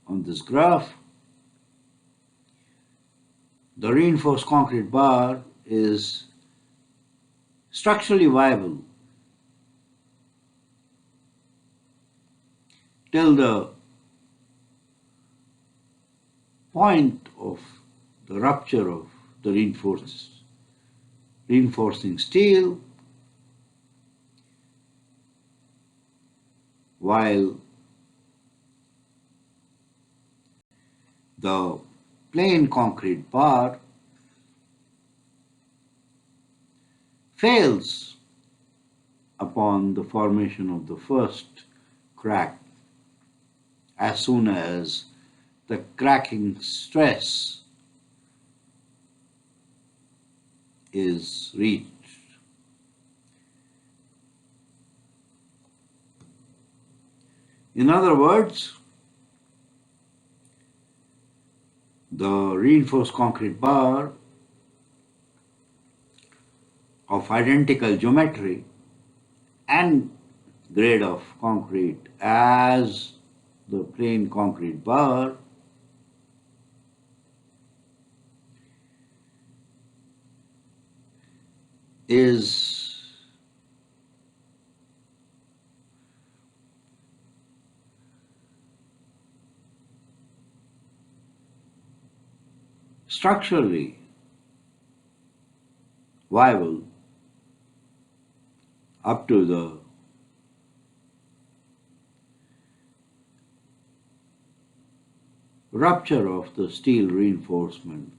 on this graph, the reinforced concrete bar is structurally viable till the point of the rupture of the reinforcing steel, while the plain concrete bar fails upon the formation of the first crack as soon as the cracking stress is reached. In other words, the reinforced concrete bar of identical geometry and grade of concrete as the plain concrete bar is structurally viable up to the rupture of the steel reinforcement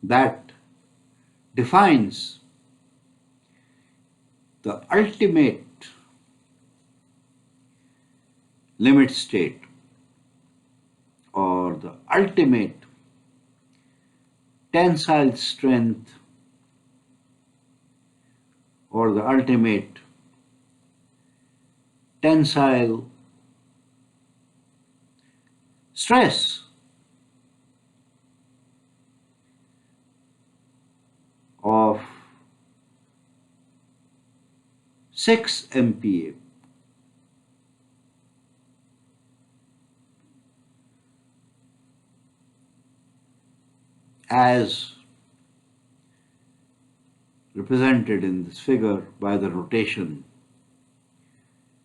that defines the ultimate limit state or the ultimate tensile strength or the ultimate tensile stress of 6 MPa. As represented in this figure by the notation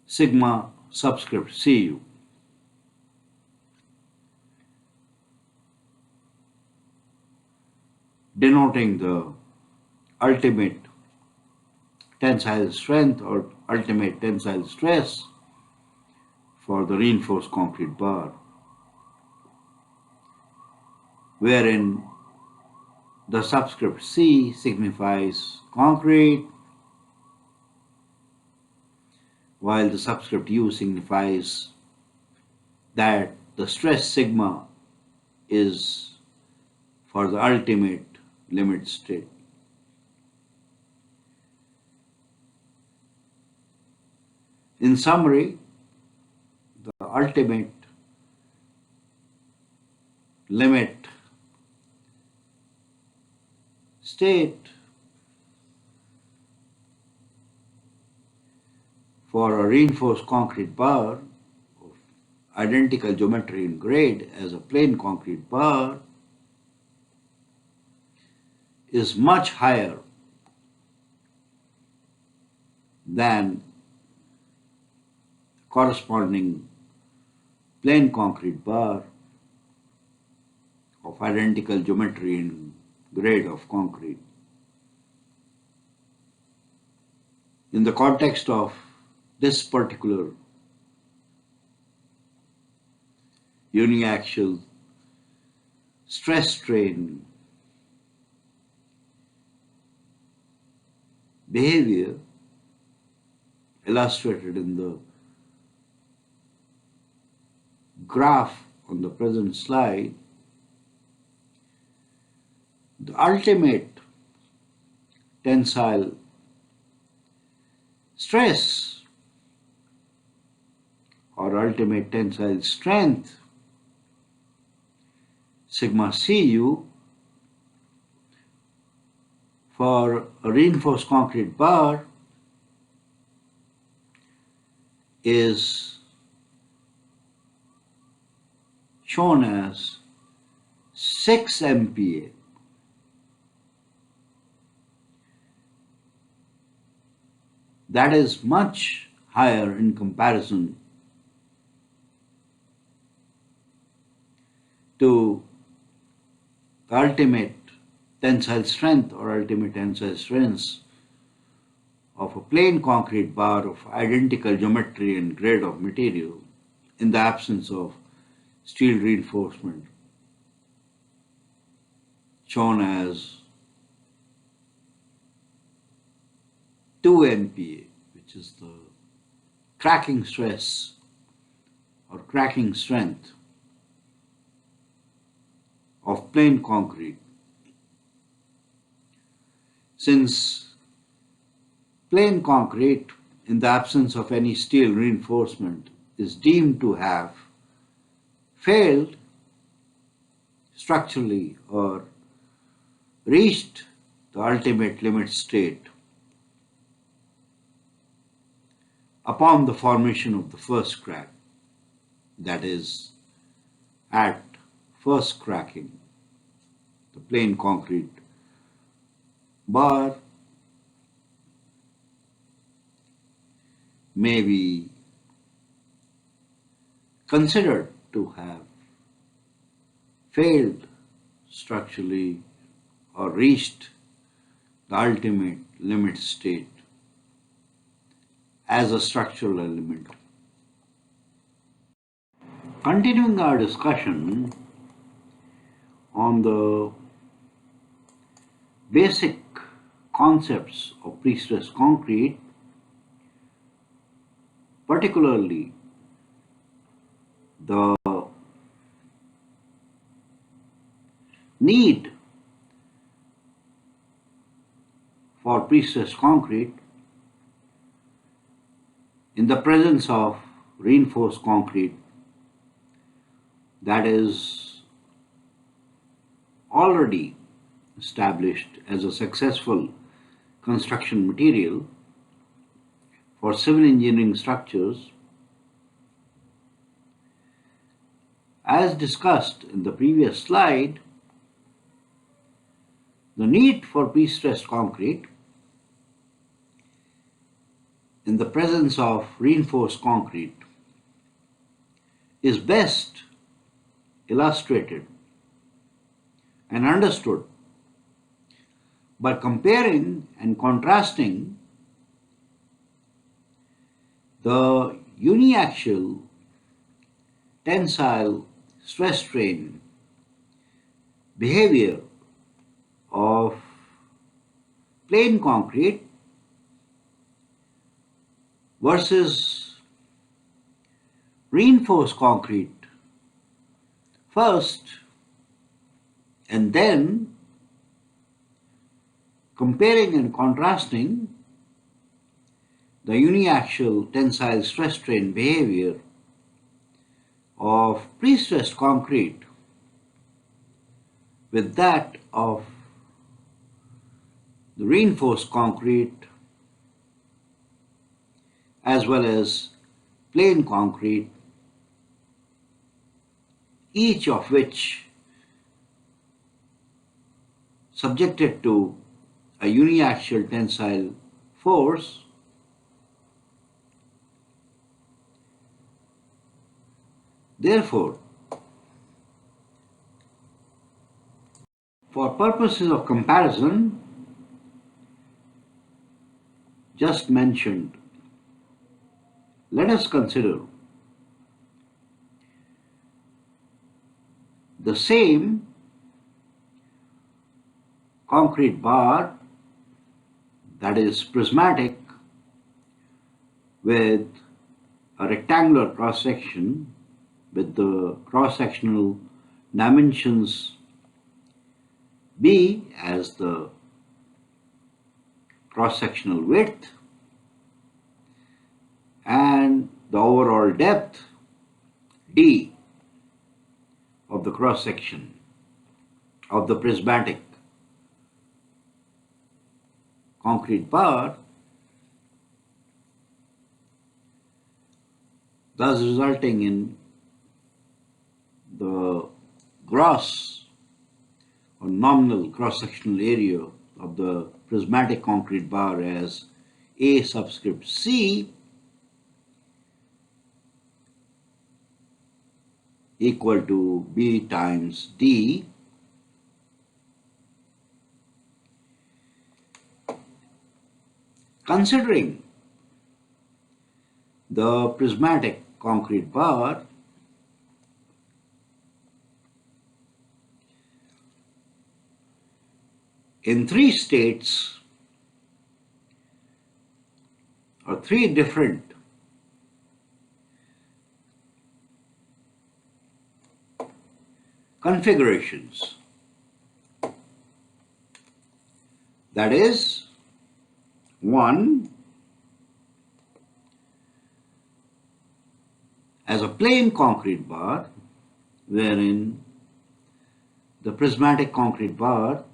sigma subscript Cu. Denoting the ultimate tensile strength or ultimate tensile stress for the reinforced concrete bar, wherein the subscript C signifies concrete, while the subscript U signifies that the stress sigma is for the ultimate limit state. In summary, the ultimate limit state for a reinforced concrete bar of identical geometry and grade as a plain concrete bar is much higher than corresponding plain concrete bar of identical geometry and grade of concrete. In the context of this particular uniaxial stress strain behavior illustrated in the graph on the present slide, the ultimate tensile stress or ultimate tensile strength sigma Cu for a reinforced concrete bar is shown as 6 MPa. That is much higher in comparison to the ultimate tensile strength or ultimate tensile strengths of a plain concrete bar of identical geometry and grade of material in the absence of steel reinforcement, shown as 2 MPa, which is the cracking stress or cracking strength of plain concrete. Since plain concrete, in the absence of any steel reinforcement, is deemed to have failed structurally or reached the ultimate limit state upon the formation of the first crack, that is, at first cracking, the plain concrete bar may be considered to have failed structurally or reached the ultimate limit state as a structural element. Continuing our discussion on the basic concepts of pre-stressed concrete, particularly the need for pre-stressed concrete in the presence of reinforced concrete that is already established as a successful construction material for civil engineering structures. As discussed in the previous slide, the need for pre-stressed concrete in the presence of reinforced concrete is best illustrated and understood by comparing and contrasting the uniaxial tensile stress strain behavior of plain concrete versus reinforced concrete first, and then comparing and contrasting the uniaxial tensile stress strain behavior of pre-stressed concrete with that of the reinforced concrete as well as plain concrete, each of which subjected to a uniaxial tensile force Therefore, for purposes of comparison, just mentioned, let us consider the same concrete bar that is prismatic with a rectangular cross section with the cross-sectional dimensions B as the cross-sectional width and the overall depth D of the cross-section of the prismatic concrete bar, thus resulting in the gross or nominal cross-sectional area of the prismatic concrete bar as A subscript C equal to B times D, Considering the prismatic concrete bar, in three states or three different configurations. That is, one, as a plain concrete bar, wherein the prismatic concrete bar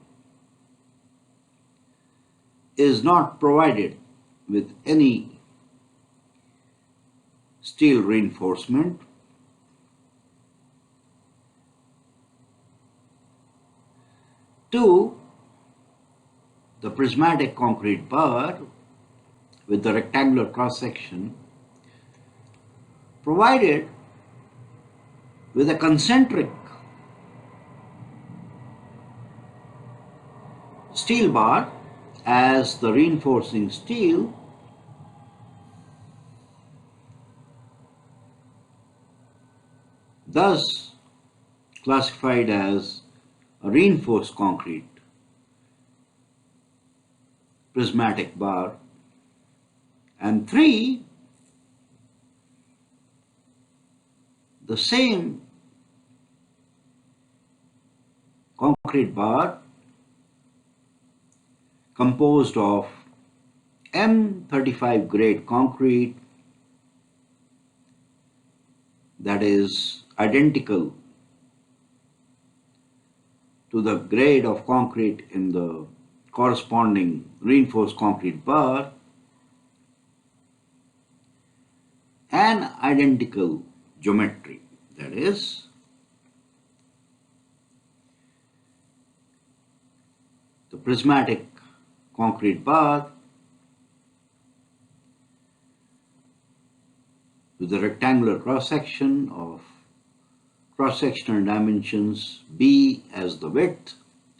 is not provided with any steel reinforcement. Two, the prismatic concrete bar with the rectangular cross section provided with a concentric steel bar as the reinforcing steel, thus classified as a reinforced concrete prismatic bar. And three, the same concrete bar composed of M35 grade concrete, that is identical to the grade of concrete in the corresponding reinforced concrete bar, and identical geometry, that is the prismatic concrete bar with the rectangular cross-section of cross-sectional dimensions B as the width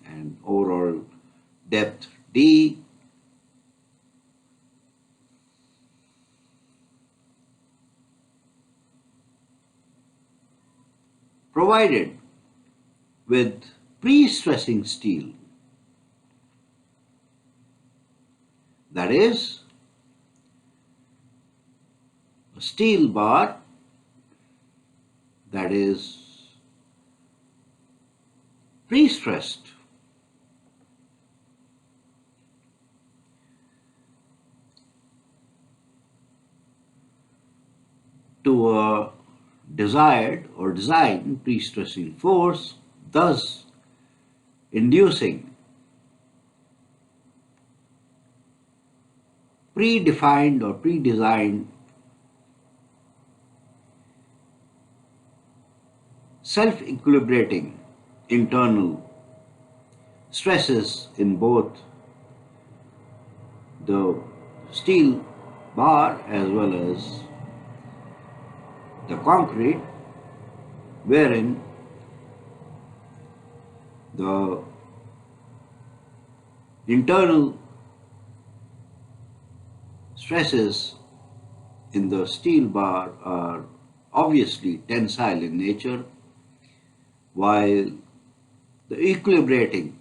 and overall depth D, provided with pre-stressing steel, that is a steel bar that is pre-stressed to a desired or designed pre-stressing force, thus inducing predefined or pre-designed self-equilibrating internal stresses in both the steel bar as well as the concrete, wherein the internal stresses in the steel bar are obviously tensile in nature, while the equilibrating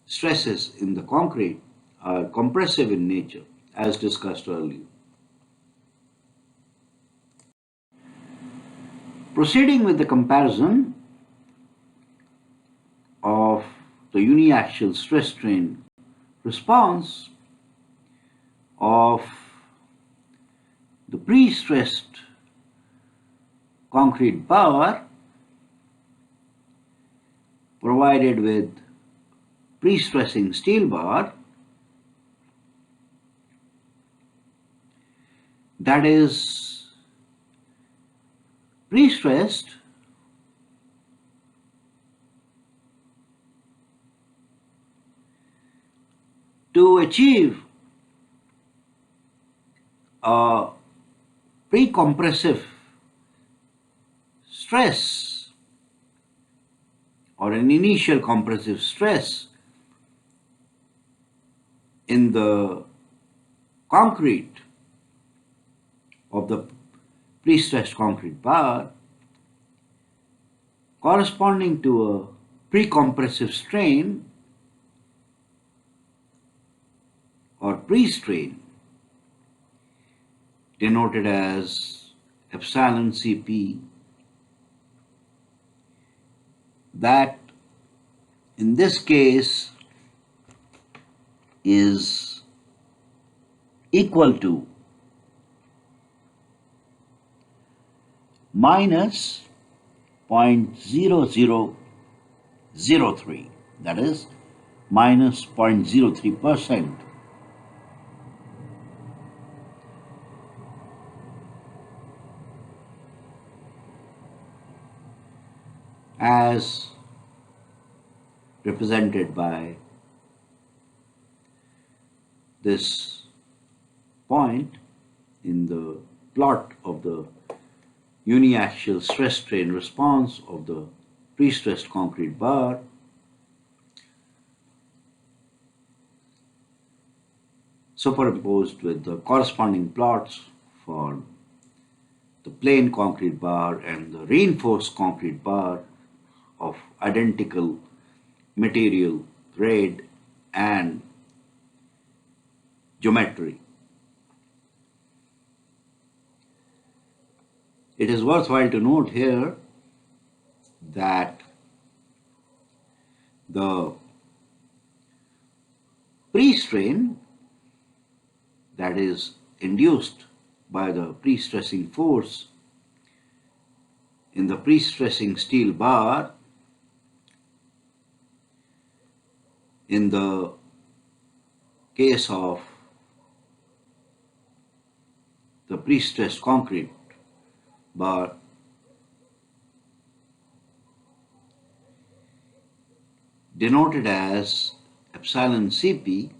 stresses in the concrete are compressive in nature, as discussed earlier. Proceeding with the comparison of the uniaxial stress-strain response of the pre-stressed concrete bar provided with pre-stressing steel bar, that is pre-stressed to achieve a pre-compressive stress or an initial compressive stress in the concrete of the pre-stressed concrete bar corresponding to a pre-compressive strain or pre-strain denoted as epsilon Cp, that in this case is equal to minus 0.0003, that is minus 0.03%. As represented by this point in the plot of the uniaxial stress strain response of the pre-stressed concrete bar, superimposed with the corresponding plots for the plain concrete bar and the reinforced concrete bar of identical material, grade, and geometry. It is worthwhile to note here that the pre-strain that is induced by the pre-stressing force in the pre-stressing steel bar in the case of the pre-stressed concrete bar denoted as epsilon Cp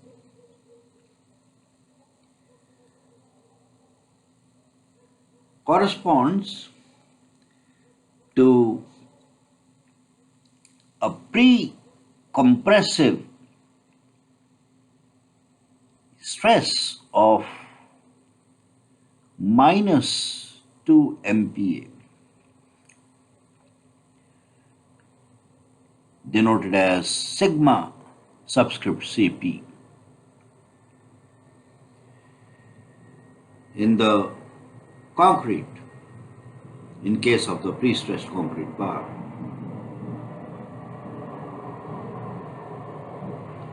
corresponds to a pre-compressive stress of minus 2 MPa, denoted as sigma subscript Cp. In the concrete, in case of the pre-stressed concrete bar,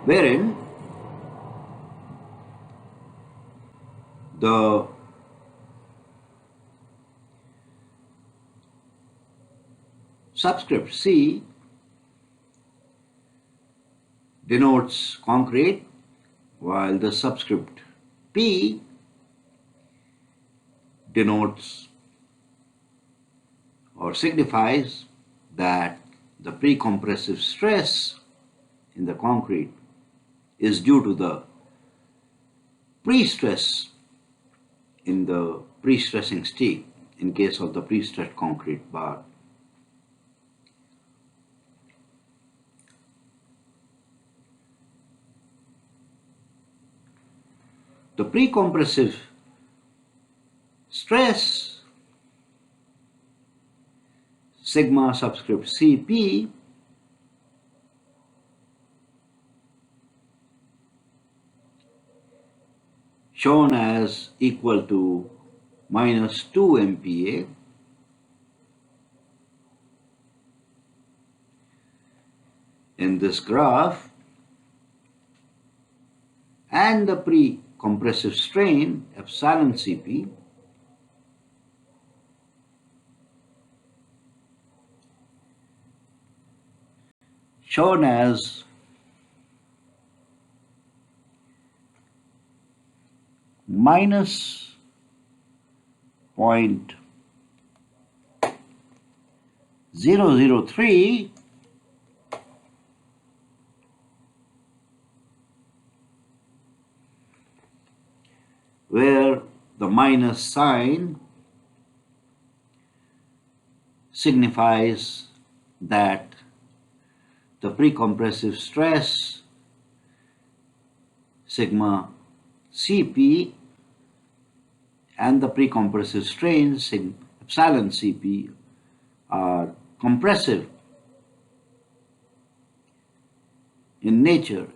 wherein the subscript C denotes concrete, while the subscript P denotes or signifies that the pre-compressive stress in the concrete is due to the pre-stress in the pre-stressing steel in case of the pre-stressed concrete bar. The pre-compressive stress sigma subscript Cp shown as equal to minus 2 MPa in this graph, and the pre-compressive strain epsilon Cp shown as minus 0.003 where the minus sign signifies that the pre-compressive stress sigma Cp and the precompressive strains epsilon Cp are compressive in nature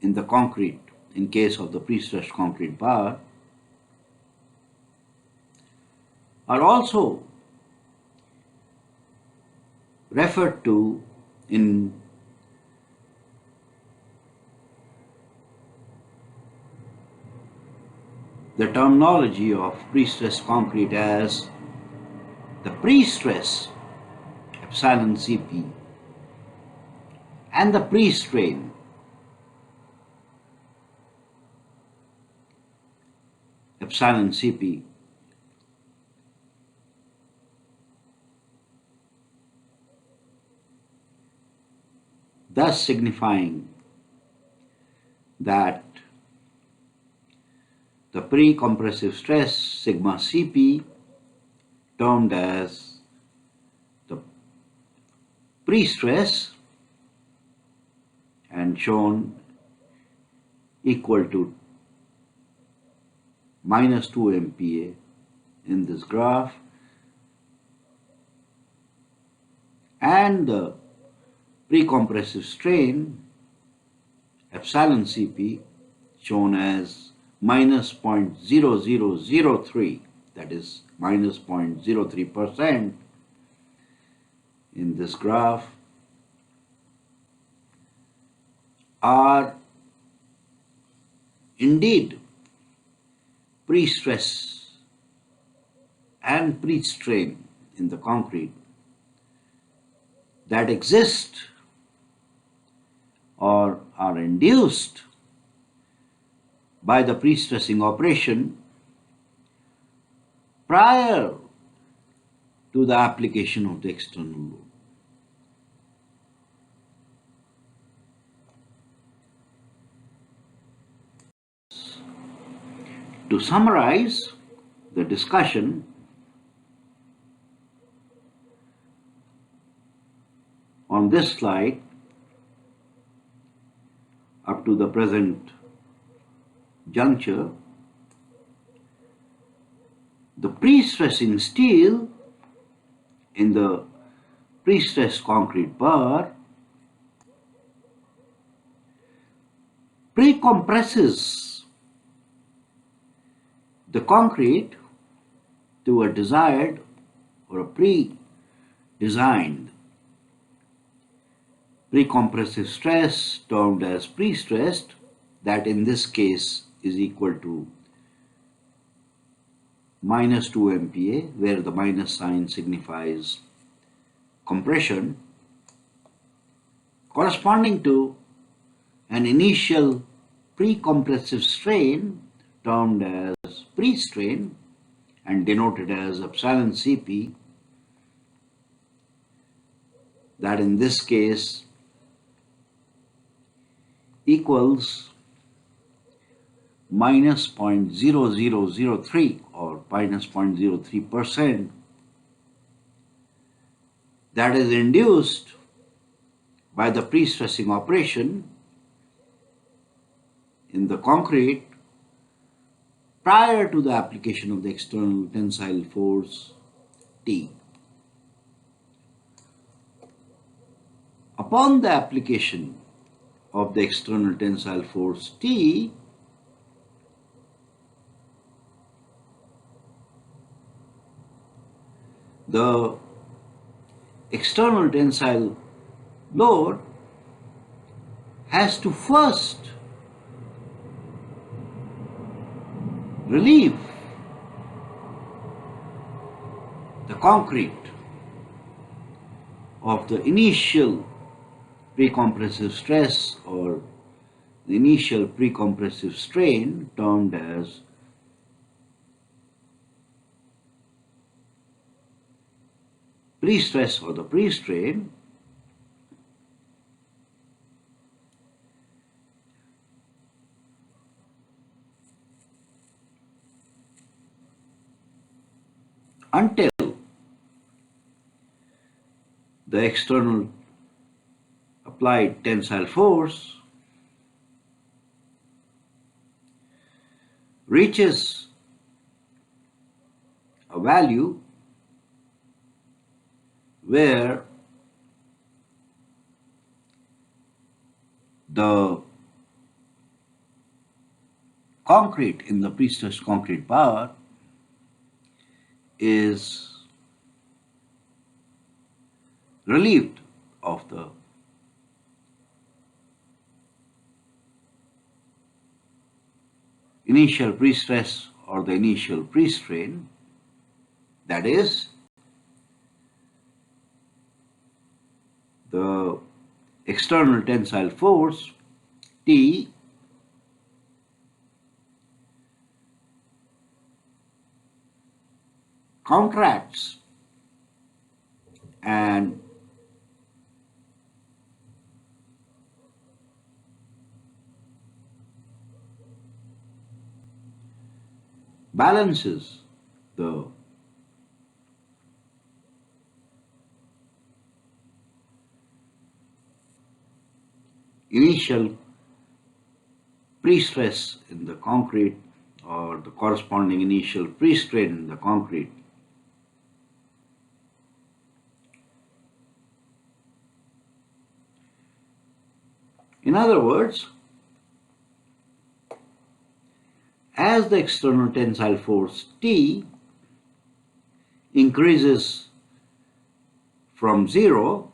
in the concrete, in case of the pre-stressed concrete bar, are also referred to in the terminology of pre-stressed concrete as the pre-stress epsilon Cp and the pre-strain epsilon Cp, thus signifying that the pre-compressive stress sigma Cp, termed as the pre-stress and shown equal to minus 2 MPa in this graph, and the precompressive strain epsilon Cp shown as minus 0.0003, that is minus 0.03% in this graph, are indeed pre-stress and pre-strain in the concrete that exist or are induced by the pre-stressing operation prior to the application of the external load. To summarize the discussion, on this slide, up to the present juncture, the pre-stressing steel in the pre-stressed concrete bar pre-compresses the concrete to a desired or a pre-designed precompressive stress termed as pre-stressed, that in this case is equal to minus 2 MPa, where the minus sign signifies compression, corresponding to an initial precompressive strain termed as pre-strain and denoted as epsilon Cp, that in this case equals minus 0.0003 or minus 0.03%, that is induced by the pre-stressing operation in the concrete prior to the application of the external tensile force T. Upon the application of the external tensile force T, the external tensile load has to first relieve the concrete of the initial precompressive stress or the initial precompressive strain termed as pre-stress or the pre-strain, until the external applied tensile force reaches value where the concrete in the pre-stressed concrete bar is relieved of the initial pre-stress or the initial pre-strain, that is, the external tensile force T contracts and balances the initial pre-stress in the concrete or the corresponding initial pre-strain in the concrete. In other words, as the external tensile force T increases from 0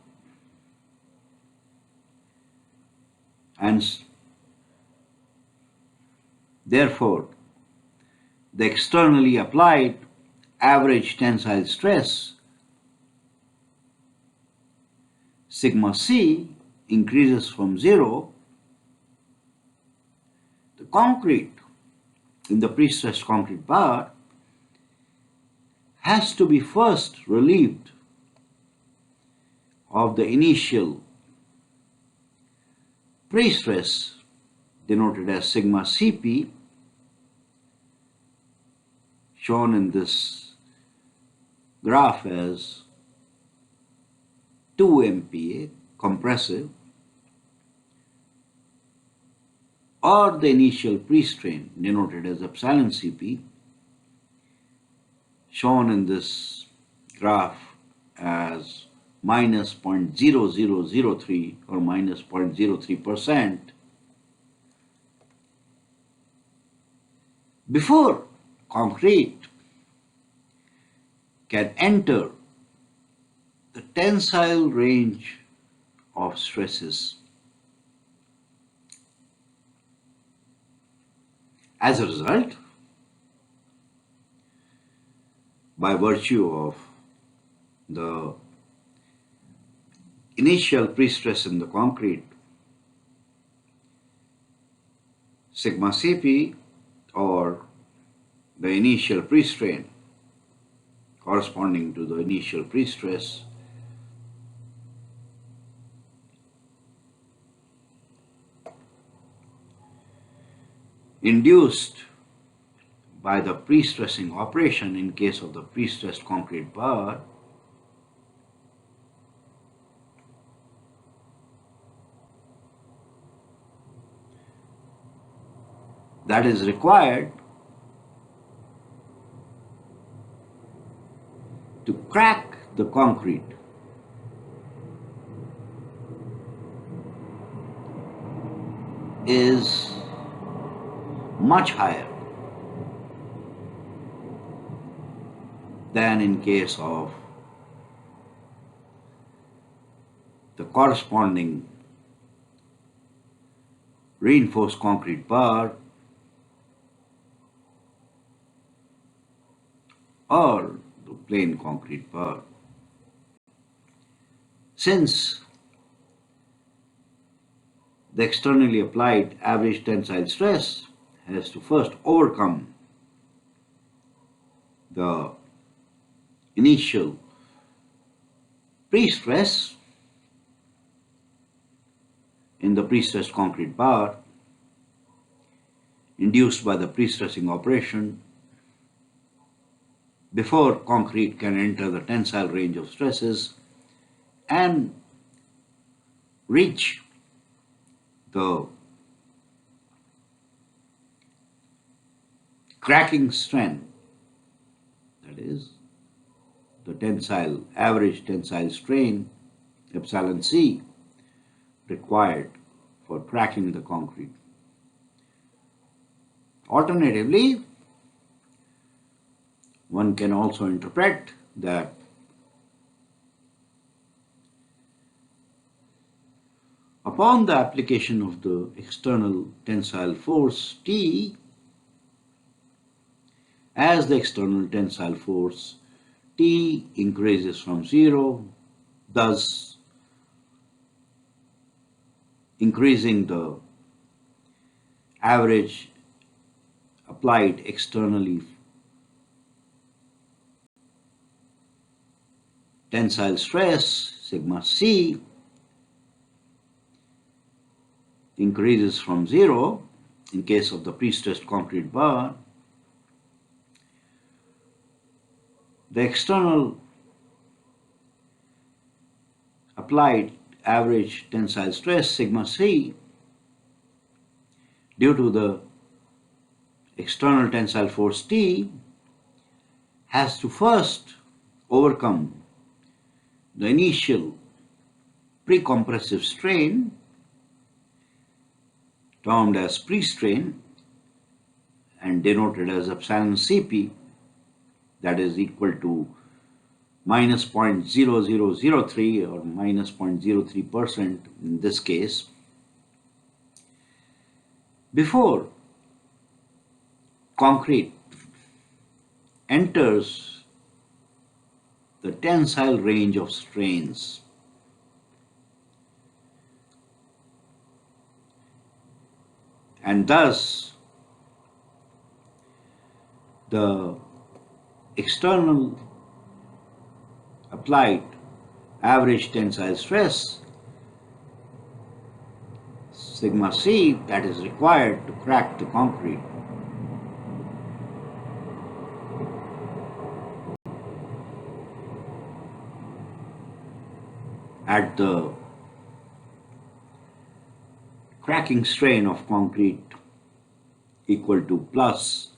and therefore the externally applied average tensile stress sigma C increases from 0, the concrete in the pre-stressed concrete bar has to be first relieved of the initial pre-stress denoted as sigma Cp, shown in this graph as 2 MPa compressive, or the initial pre-strain denoted as epsilon Cp, shown in this graph as minus 0.0003 or minus 0.03%, before concrete can enter the tensile range of stresses. As a result, by virtue of the initial pre-stress in the concrete, sigma Cp, or the initial pre-strain corresponding to the initial pre-stress, induced by the pre-stressing operation in case of the pre-stressed concrete bar, that is required to crack the concrete is much higher than in case of the corresponding reinforced concrete bar or the plain concrete bar. Since the externally applied average tensile stress has to first overcome the initial pre-stress in the pre-stressed concrete bar induced by the pre-stressing operation before concrete can enter the tensile range of stresses and reach the cracking strength, that is, the average tensile strain, epsilon C, required for cracking the concrete. Alternatively, one can also interpret that upon the application of the external tensile force T, as the external tensile force T increases from 0, thus increasing the average applied externally tensile stress, sigma C, increases from 0 in case of the pre-stressed concrete bar. The external applied average tensile stress, sigma C, due to the external tensile force T, has to first overcome the initial pre-compressive strain termed as pre-strain and denoted as epsilon Cp, that is equal to minus 0.0003 or minus 0.03% in this case, before concrete enters the tensile range of strains. And thus, the external applied average tensile stress, sigma C, that is required to crack the concrete, at the cracking strain of concrete equal to plus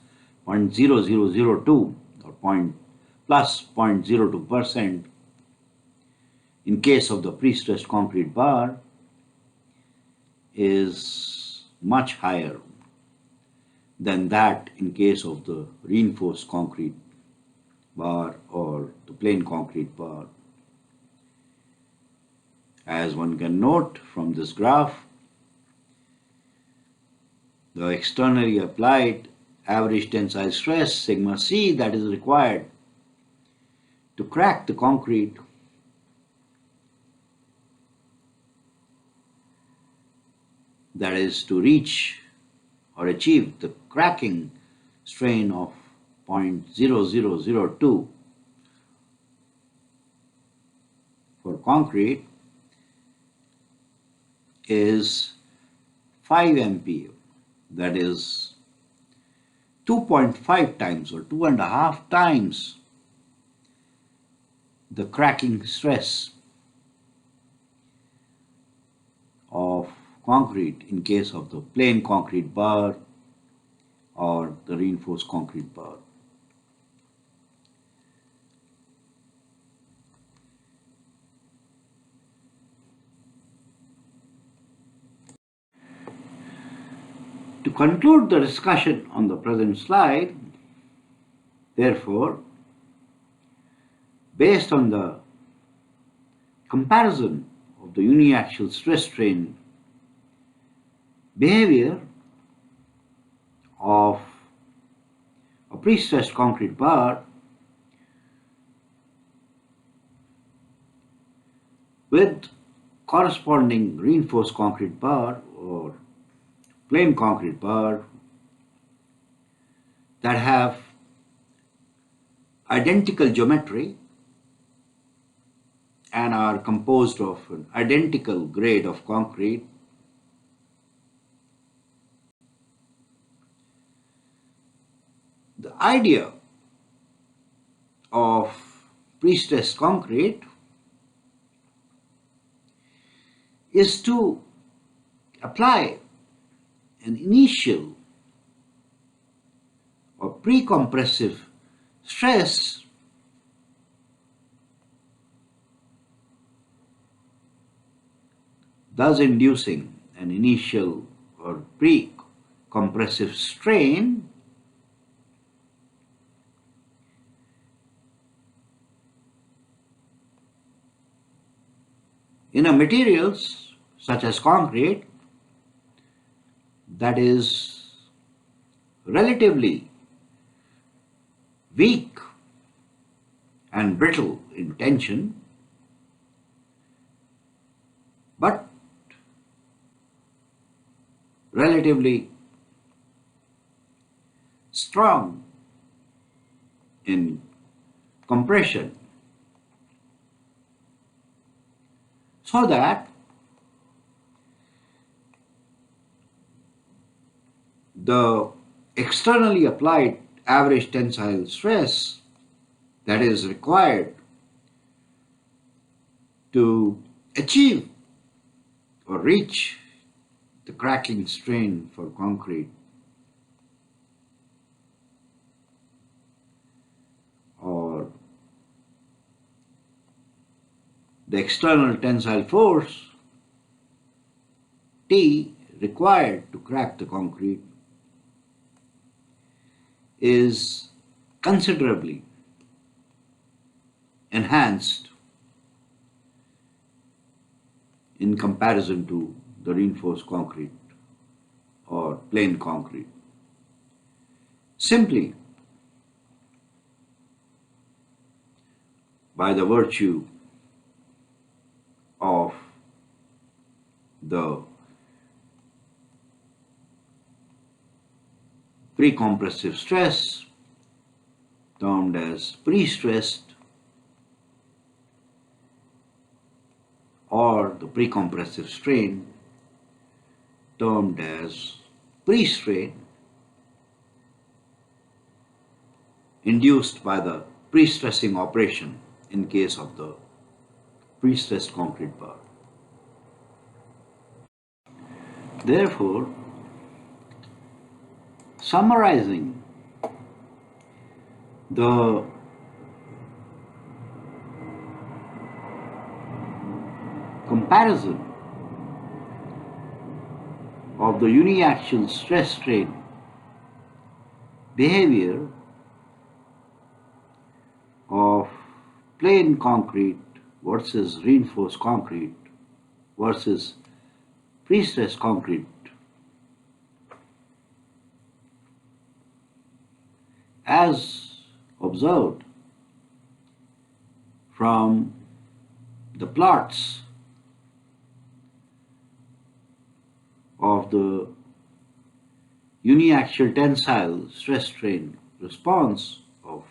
0.0002 or plus 0.02% in case of the pre-stressed concrete bar, is much higher than that in case of the reinforced concrete bar or the plain concrete bar. As one can note from this graph, the externally applied average tensile stress, sigma C, that is required to crack the concrete that is to reach or achieve the cracking strain of 0.0002 for concrete is 5 MPa, that is 2.5 times or 2.5 times the cracking stress of concrete in case of the plain concrete bar or the reinforced concrete bar. To conclude the discussion on the present slide, therefore, based on the comparison of the uniaxial stress strain behavior of a pre-stressed concrete bar with corresponding reinforced concrete bar or plain concrete bar that have identical geometry and are composed of an identical grade of concrete, the idea of pre-stressed concrete is to apply an initial or pre-compressive stress thus inducing an initial or pre-compressive strain in a materials such as concrete that is relatively weak and brittle in tension, but relatively strong in compression, so that the externally applied average tensile stress that is required to achieve or reach the cracking strain for concrete or the external tensile force T required to crack the concrete is considerably enhanced in comparison to the reinforced concrete or plain concrete. Simply by the virtue of the pre-compressive stress termed as pre-stressed or the pre-compressive strain termed as pre-strain induced by the pre-stressing operation in case of the pre-stressed concrete bar. Therefore, summarizing the comparison of the uniaxial stress strain behavior of plain concrete versus reinforced concrete versus pre-stressed concrete, as observed from the plots of the uniaxial tensile stress strain response of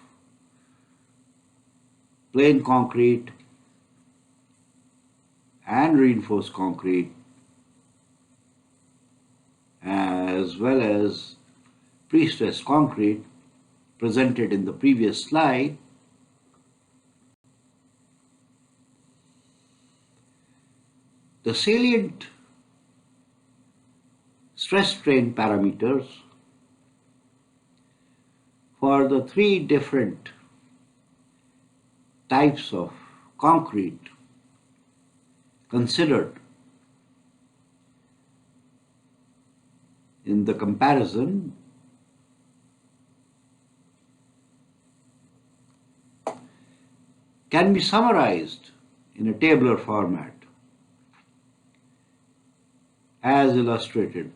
plain concrete and reinforced concrete, as well as pre-stressed concrete presented in the previous slide, the salient stress strain parameters for the three different types of concrete considered in the comparison can be summarized in a tabular format as illustrated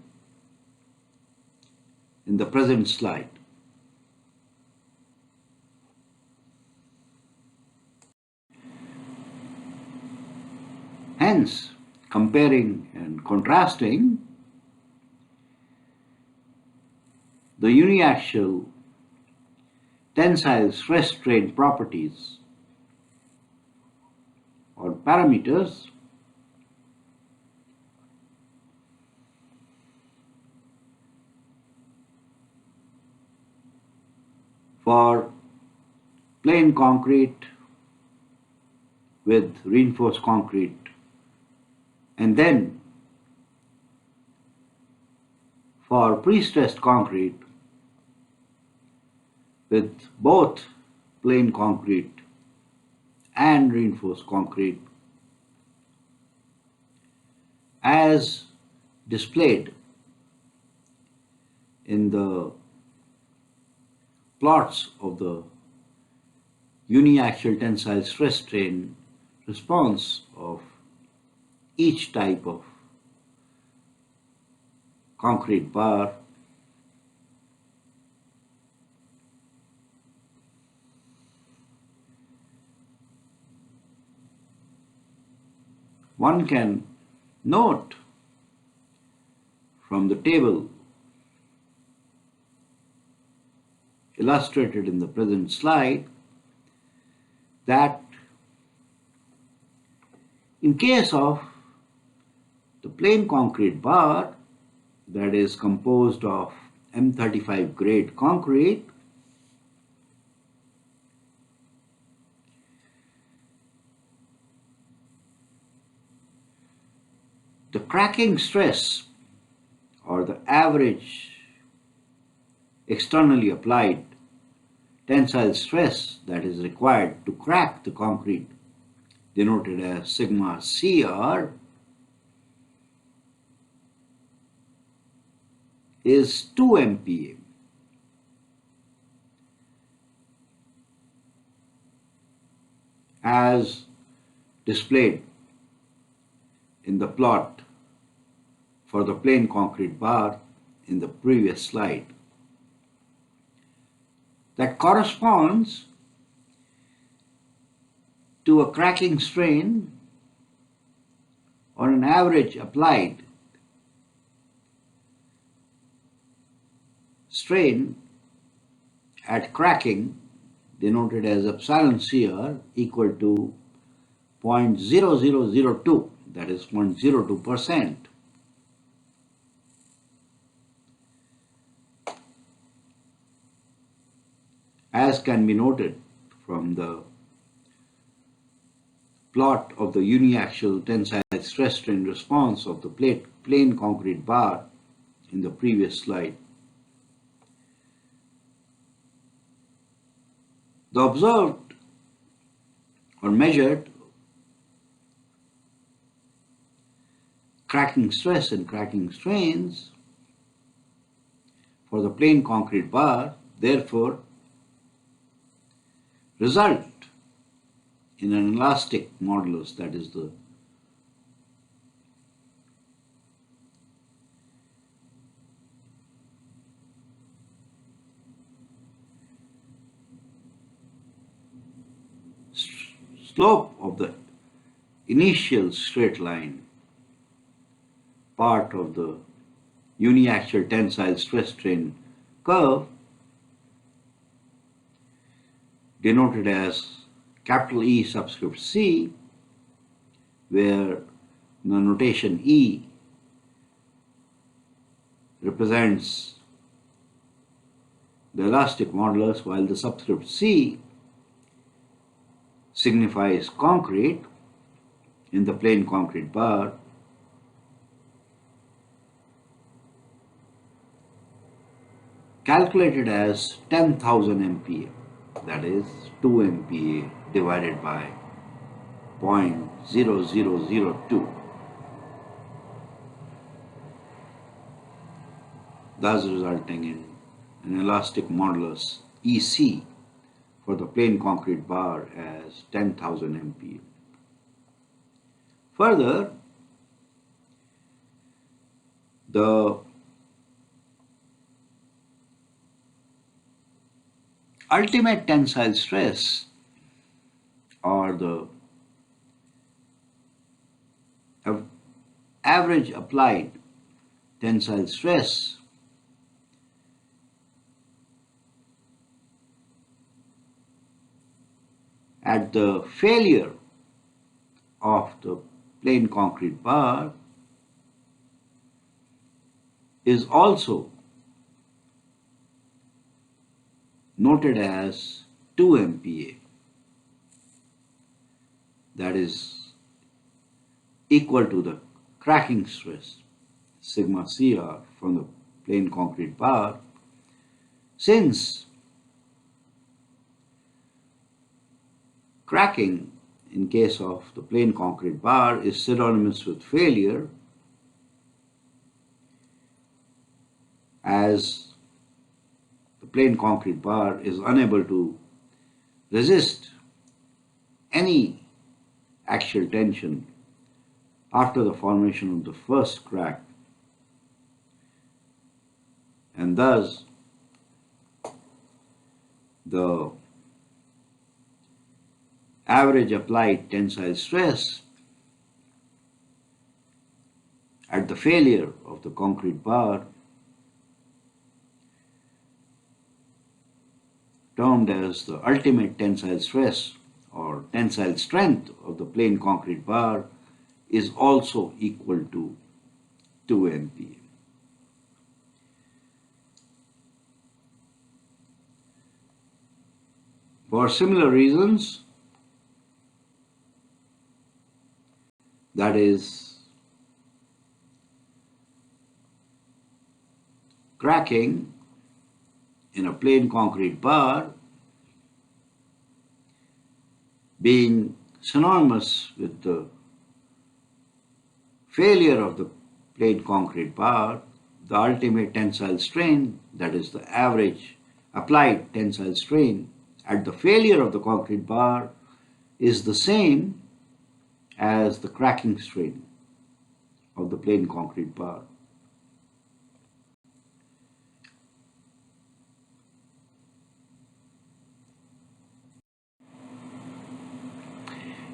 in the present slide. Hence, comparing and contrasting the uniaxial tensile stress strain properties or parameters for plain concrete with reinforced concrete, and then for pre-stressed concrete with both plain concrete and reinforced concrete, as displayed in the plots of the uniaxial tensile stress strain response of each type of concrete bar, one can note from the table illustrated in the present slide that in case of the plain concrete bar that is composed of M35 grade concrete, the cracking stress or the average externally applied tensile stress that is required to crack the concrete, denoted as sigma CR, is 2 MPa. As displayed in the plot for the plain concrete bar in the previous slide. That corresponds to a cracking strain on an average applied strain at cracking, denoted as epsilon CR, equal to 0.0002, that is 0.02%. As can be noted from the plot of the uniaxial tensile stress strain response of the plain concrete bar in the previous slide. The observed or measured cracking stress and cracking strains for the plain concrete bar, therefore, result in an elastic modulus, that is the slope of the initial straight line part of the uniaxial tensile stress strain curve, denoted as capital E subscript C, where the notation E represents the elastic modulus while the subscript C signifies concrete in the plain concrete bar. Calculated as 10,000 MPa, that is 2 MPa divided by 0.0002, thus resulting in an elastic modulus EC for the plain concrete bar as 10,000 MPa. Further, the ultimate tensile stress or the average applied tensile stress at the failure of the plain concrete bar is also noted as 2 MPa, that is equal to the cracking stress sigma CR from the plain concrete bar, since cracking in case of the plain concrete bar is synonymous with failure, as the plain concrete bar is unable to resist any axial tension after the formation of the first crack, and thus the average applied tensile stress at the failure of the concrete bar, termed as the ultimate tensile stress or tensile strength of the plain concrete bar, is also equal to 2 MPa. For similar reasons, that is, cracking in a plain concrete bar being synonymous with the failure of the plain concrete bar, the ultimate tensile strain, that is the average applied tensile strain at the failure of the concrete bar, is the same as the cracking strain of the plain concrete bar.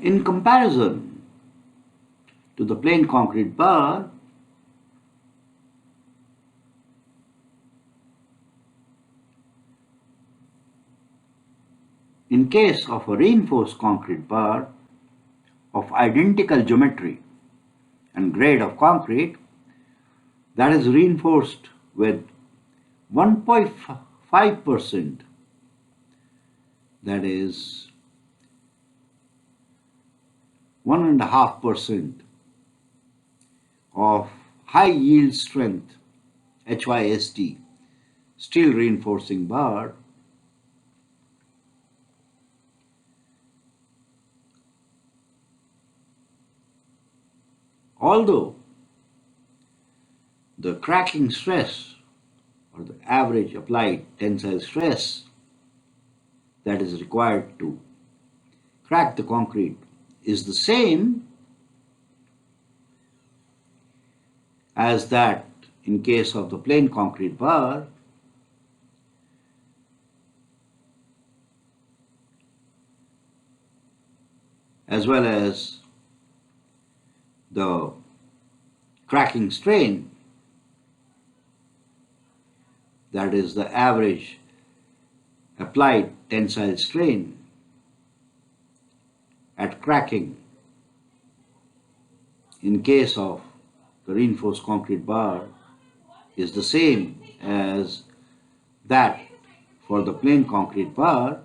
In comparison to the plain concrete bar, in case of a reinforced concrete bar of identical geometry and grade of concrete that is reinforced with 1.5%, that is 1.5% of high yield strength HYSD steel reinforcing bar, although the cracking stress or the average applied tensile stress that is required to crack the concrete is the same as that in case of the plain concrete bar, as well as the cracking strain, that is the average applied tensile strain at cracking in case of the reinforced concrete bar is the same as that for the plain concrete bar,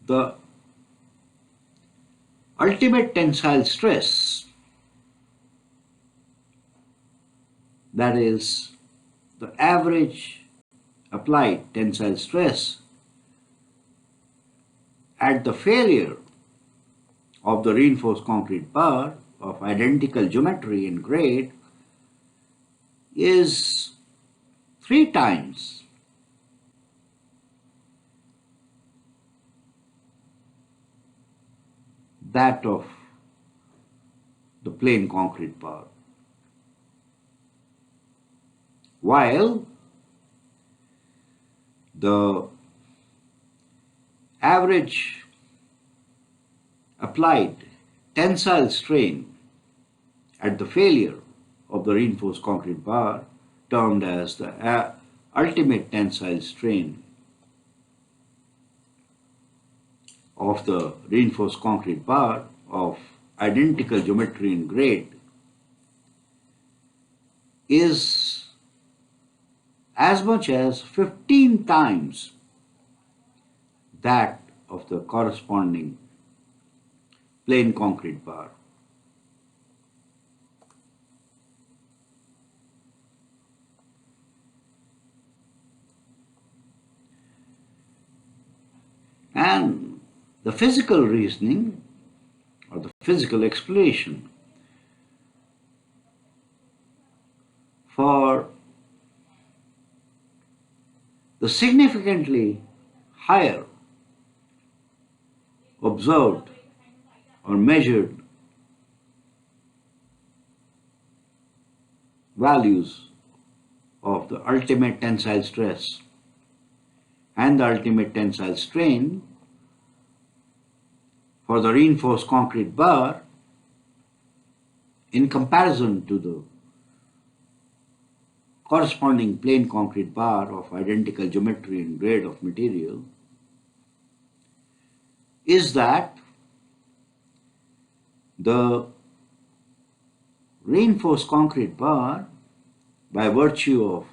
the ultimate tensile stress, that is the average applied tensile stress at the failure of the reinforced concrete bar of identical geometry and grade, is 3 times that of the plain concrete bar, while the average applied tensile strain at the failure of the reinforced concrete bar, termed as the ultimate tensile strain of the reinforced concrete bar of identical geometry and grade, is as much as 15 times that of the corresponding plain concrete bar. And the physical reasoning or the physical explanation for the significantly higher observed or measured values of the ultimate tensile stress and the ultimate tensile strain for the reinforced concrete bar in comparison to the corresponding plain concrete bar of identical geometry and grade of material is that the reinforced concrete bar, by virtue of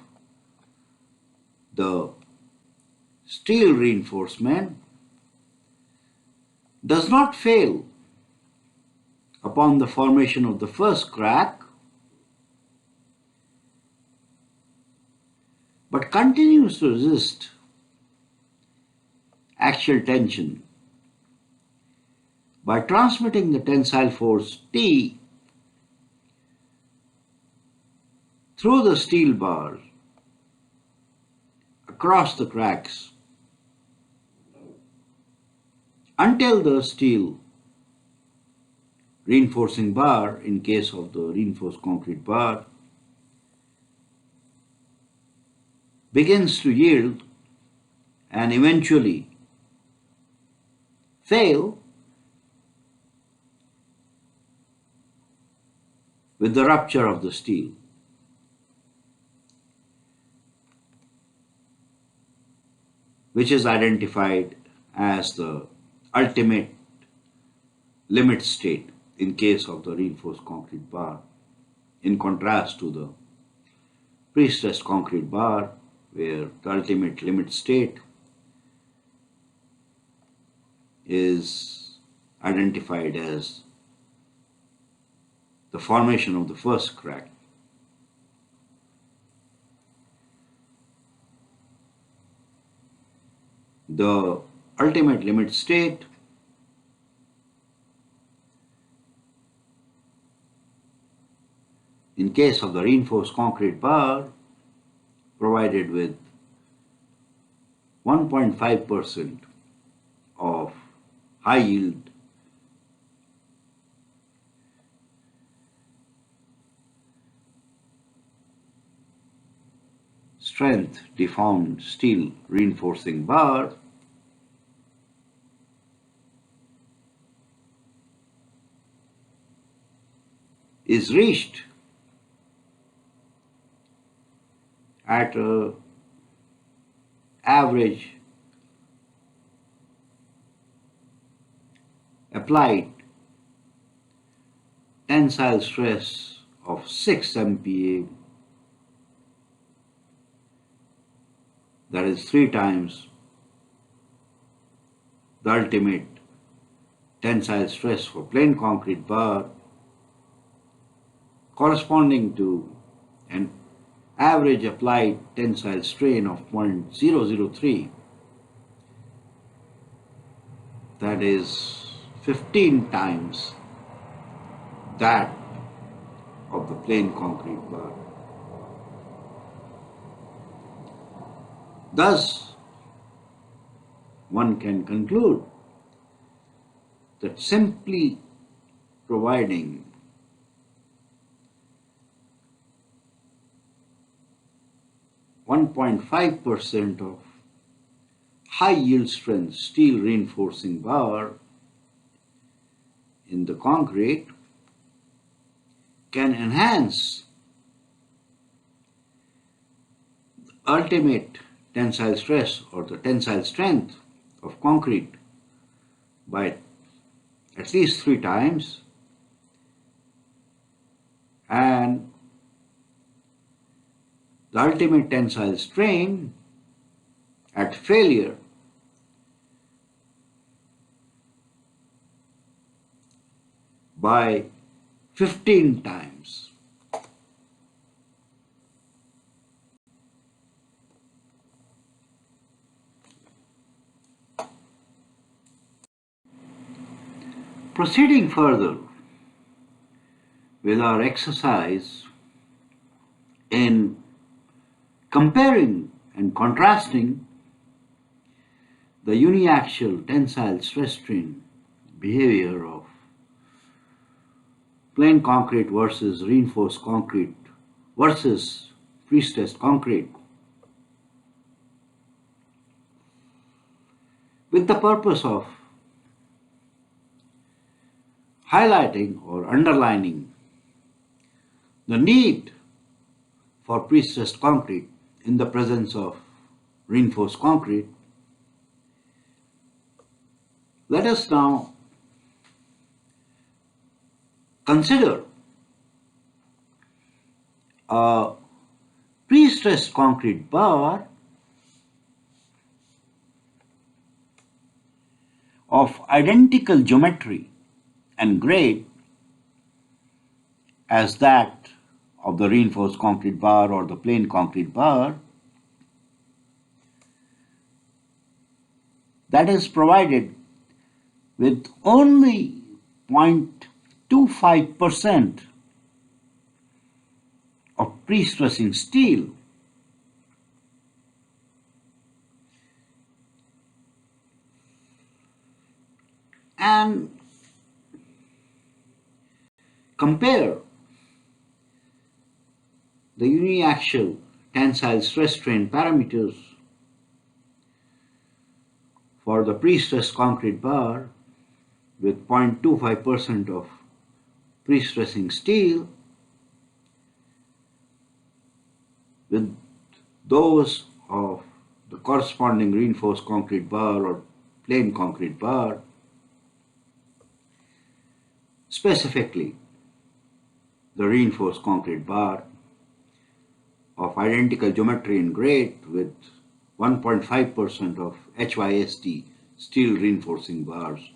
the steel reinforcement, does not fail upon the formation of the first crack, but continues to resist axial tension by transmitting the tensile force T through the steel bar across the cracks until the steel reinforcing bar, in case of the reinforced concrete bar, begins to yield and eventually fail with the rupture of the steel. Which is identified as the ultimate limit state in case of the reinforced concrete bar, in contrast to the pre-stressed concrete bar, where the ultimate limit state is identified as the formation of the first crack. The ultimate limit state in case of the reinforced concrete bar provided with 1.5% of high yield strength deformed steel reinforcing bar is reached at an average applied tensile stress of 6 MPa, that is 3 times the ultimate tensile stress for plain concrete bar, corresponding to an average applied tensile strain of 0.003, that is 15 times that of the plain concrete bar. Thus, one can conclude that simply providing 1.5% of high yield strength steel reinforcing bar in the concrete can enhance the ultimate tensile stress or the tensile strength of concrete by at least 3 times, and the ultimate tensile strain at failure by 15 times. Proceeding further with our exercise in comparing and contrasting the uniaxial tensile stress strain behavior of plain concrete versus reinforced concrete versus pre-stressed concrete, with the purpose of highlighting or underlining the need for pre-stressed concrete in the presence of reinforced concrete. Let us now consider a pre-stressed concrete bar of identical geometry and grade as that of the reinforced concrete bar or the plain concrete bar, that is provided with only 0.25% of pre-stressing steel, and compare the uniaxial tensile stress strain parameters for the pre-stressed concrete bar with 0.25% of pre-stressing steel with those of the corresponding reinforced concrete bar or plain concrete bar, specifically the reinforced concrete bar of identical geometry and grade with 1.5% of HYST steel reinforcing bars.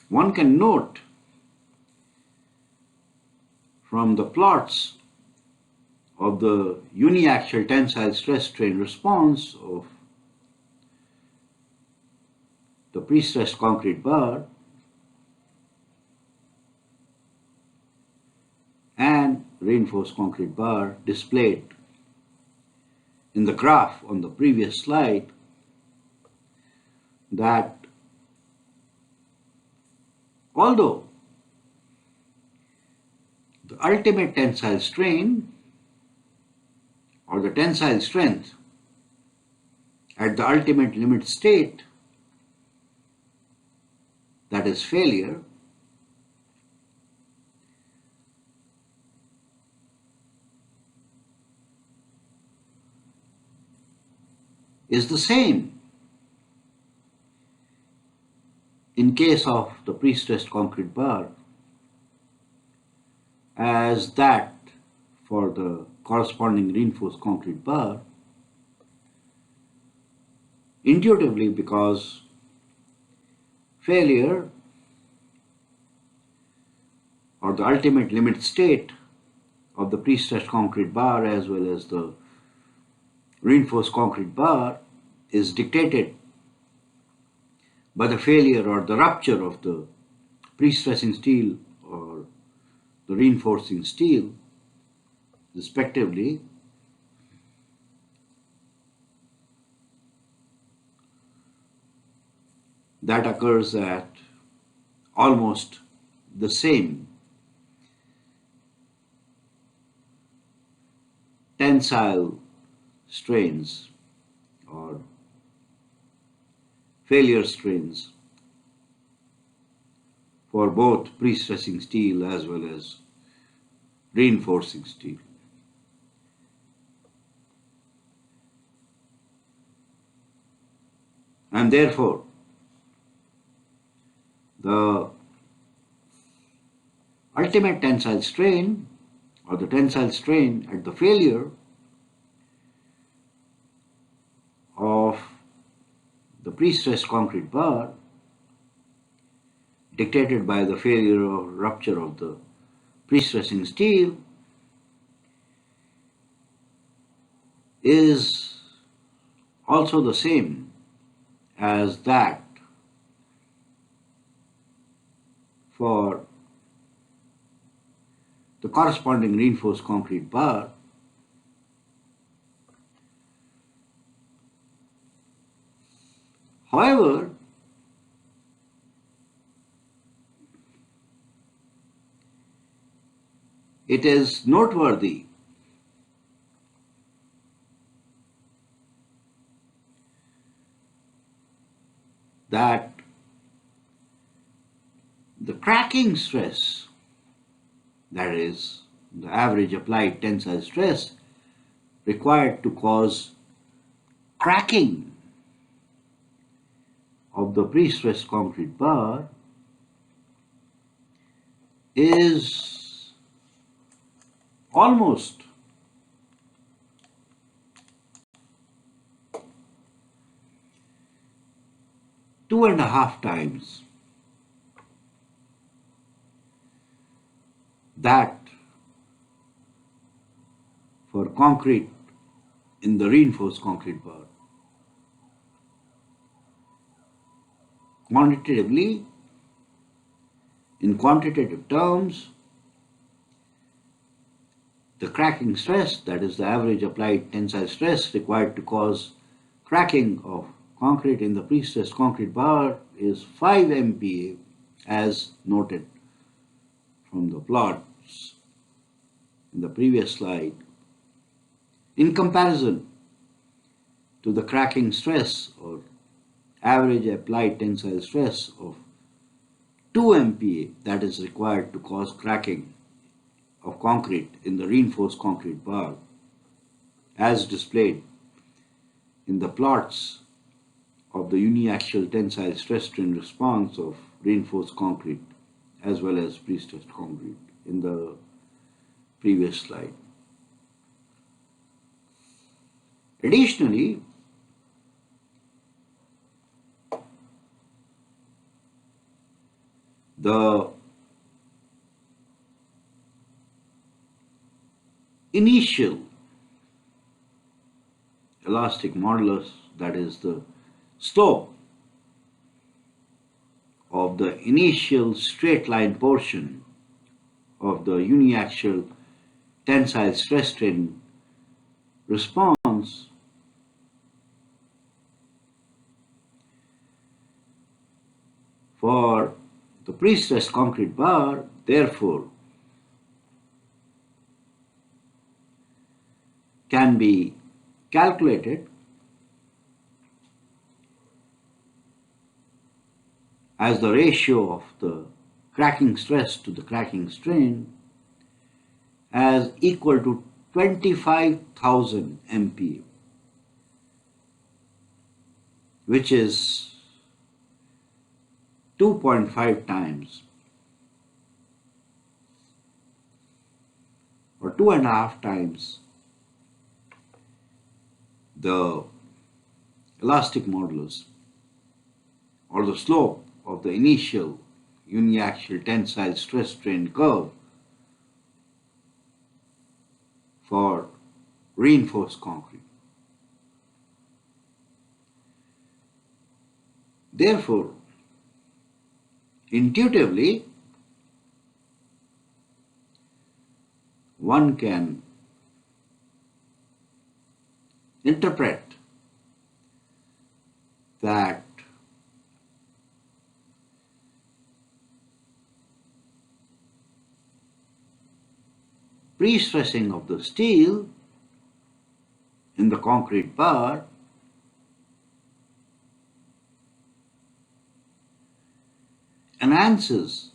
One can note from the plots of the uniaxial tensile stress strain response of the pre-stressed concrete bar and reinforced concrete bar displayed in the graph on the previous slide that although the ultimate tensile strain or the tensile strength at the ultimate limit state, that is failure, is the same in case of the pre-stressed concrete bar as that for the corresponding reinforced concrete bar, intuitively, because failure or the ultimate limit state of the pre-stressed concrete bar as well as the reinforced concrete bar is dictated by the failure or the rupture of the pre-stressing steel or the reinforcing steel, respectively. That occurs at almost the same tensile strains or failure strains for both pre-stressing steel as well as reinforcing steel. And therefore, the ultimate tensile strain or the tensile strain at the failure of the pre-stressed concrete bar, dictated by the failure or rupture of the pre-stressing steel, is also the same as that for the corresponding reinforced concrete bar. However, it is noteworthy that the cracking stress, that is, the average applied tensile stress required to cause cracking of the pre-stressed concrete bar is almost two and a half times that for concrete in the reinforced concrete bar. Quantitatively, in quantitative terms, the cracking stress, that is the average applied tensile stress required to cause cracking of concrete in the pre-stressed concrete bar, is 5 MPa, as noted from the plots in the previous slide, in comparison to the cracking stress or average applied tensile stress of 2 MPa that is required to cause cracking of concrete in the reinforced concrete bar, as displayed in the plots of the uniaxial tensile stress strain response of reinforced concrete as well as pre-stressed concrete in the previous slide. Additionally, the initial elastic modulus, that is the slope of the initial straight line portion of the uniaxial tensile stress strain response for the pre-stressed concrete bar, therefore, can be calculated as the ratio of the cracking stress to the cracking strain as equal to 25,000 MPa, which is 2.5 times or 2.5 times the elastic modulus or the slope of the initial uniaxial tensile stress strain curve for reinforced concrete. Therefore, intuitively, one can interpret that pre-stressing of the steel in the concrete bar enhances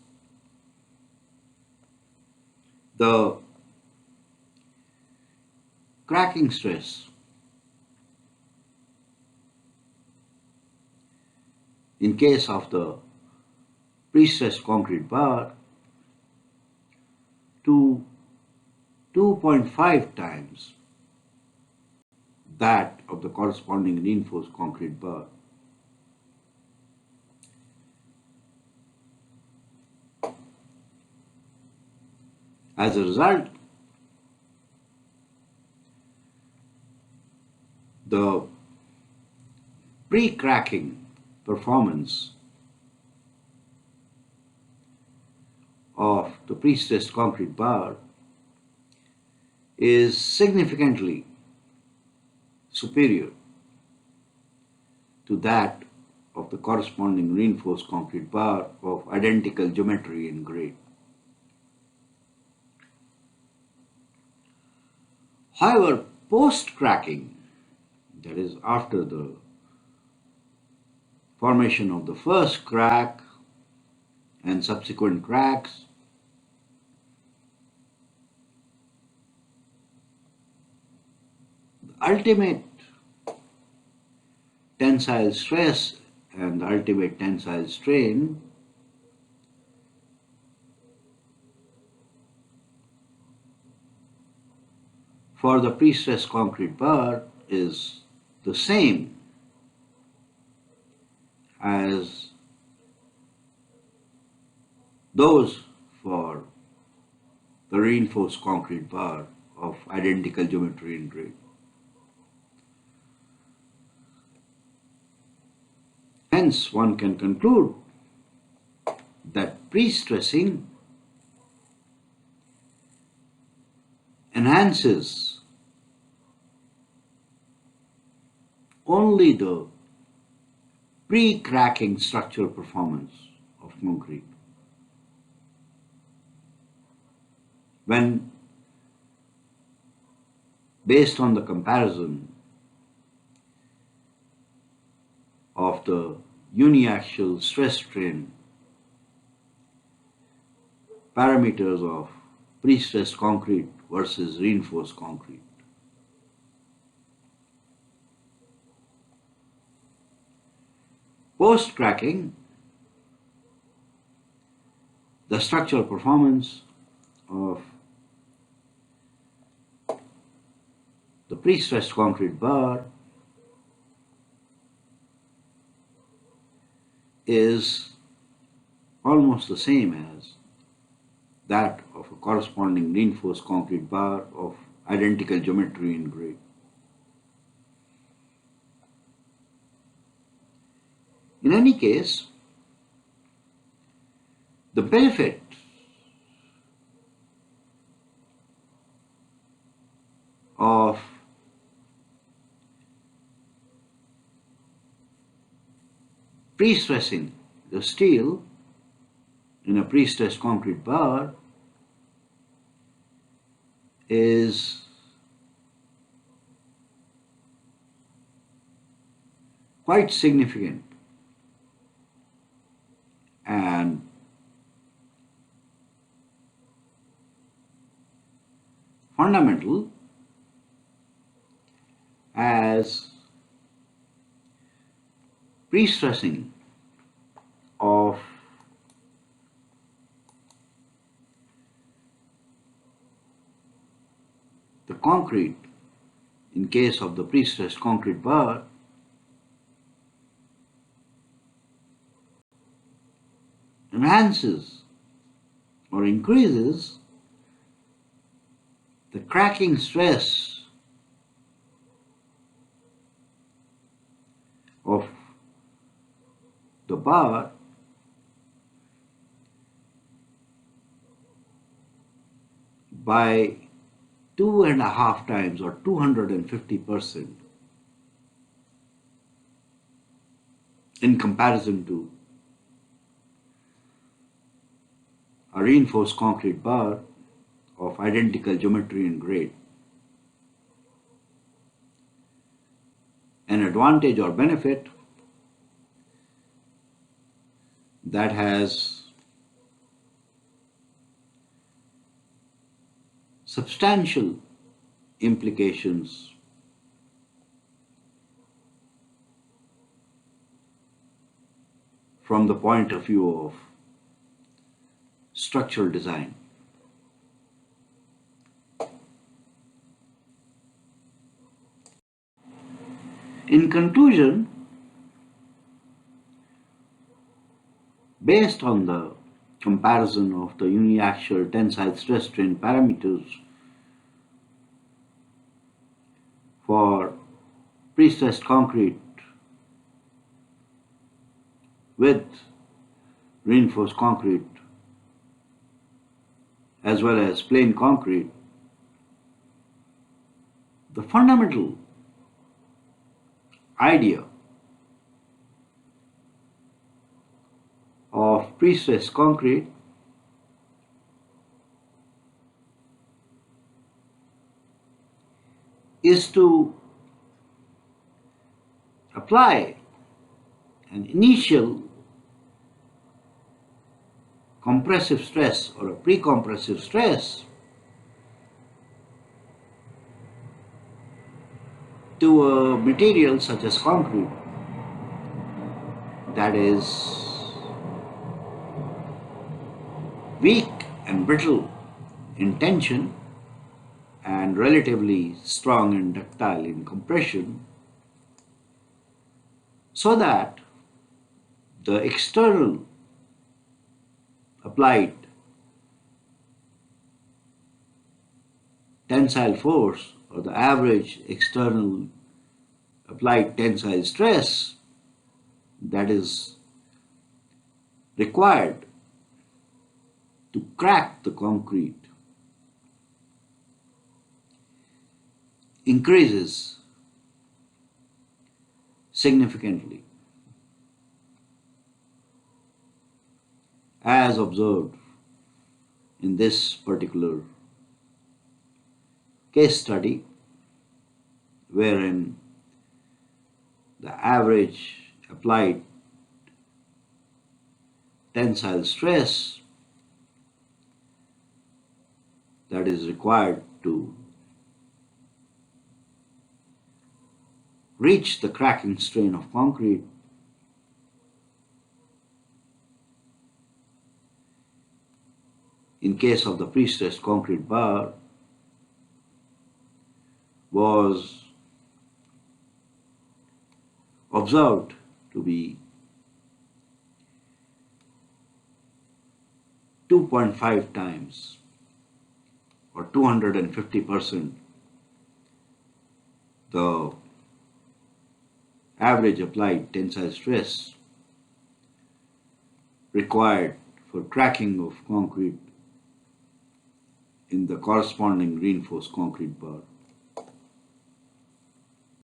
the cracking stress in case of the pre-stressed concrete bar to 2.5 times that of the corresponding reinforced concrete bar. As a result, the pre-cracking performance of the pre-stressed concrete bar is significantly superior to that of the corresponding reinforced concrete bar of identical geometry and grade. However, post-cracking, that is after the formation of the first crack and subsequent cracks, the ultimate tensile stress and the ultimate tensile strain for the pre-stressed concrete bar is the same as those for the reinforced concrete bar of identical geometry and grade. Hence, one can conclude that pre-stressing enhances only the pre-cracking structural performance of concrete. When based on the comparison of the uniaxial stress strain parameters of pre-stressed concrete versus reinforced concrete. Post-cracking, the structural performance of the pre-stressed concrete bar is almost the same as that of a corresponding reinforced concrete bar of identical geometry and grade. In any case, the benefit of pre-stressing the steel in a pre-stressed concrete bar is quite significant and fundamental, as pre-stressing of the concrete in case of the pre-stressed concrete bar enhances or increases the cracking stress of the bar by 2.5 times or 250% in comparison to a reinforced concrete bar of identical geometry and grade. An advantage or benefit that has substantial implications from the point of view of structural design. In conclusion, based on the comparison of the uniaxial tensile stress strain parameters for pre-stressed concrete with reinforced concrete as well as plain concrete, the fundamental idea of pre-stressed concrete is to apply an initial compressive stress or a pre-compressive stress to a material such as concrete that is weak and brittle in tension and relatively strong and ductile in compression, so that the external applied tensile force or the average external applied tensile stress that is required to crack the concrete increases significantly, as observed in this particular case study, wherein the average applied tensile stress that is required to reach the cracking strain of concrete in case of the pre-stressed concrete bar was observed to be 2.5 times or 250% the average applied tensile stress required for cracking of concrete in the corresponding reinforced concrete bar.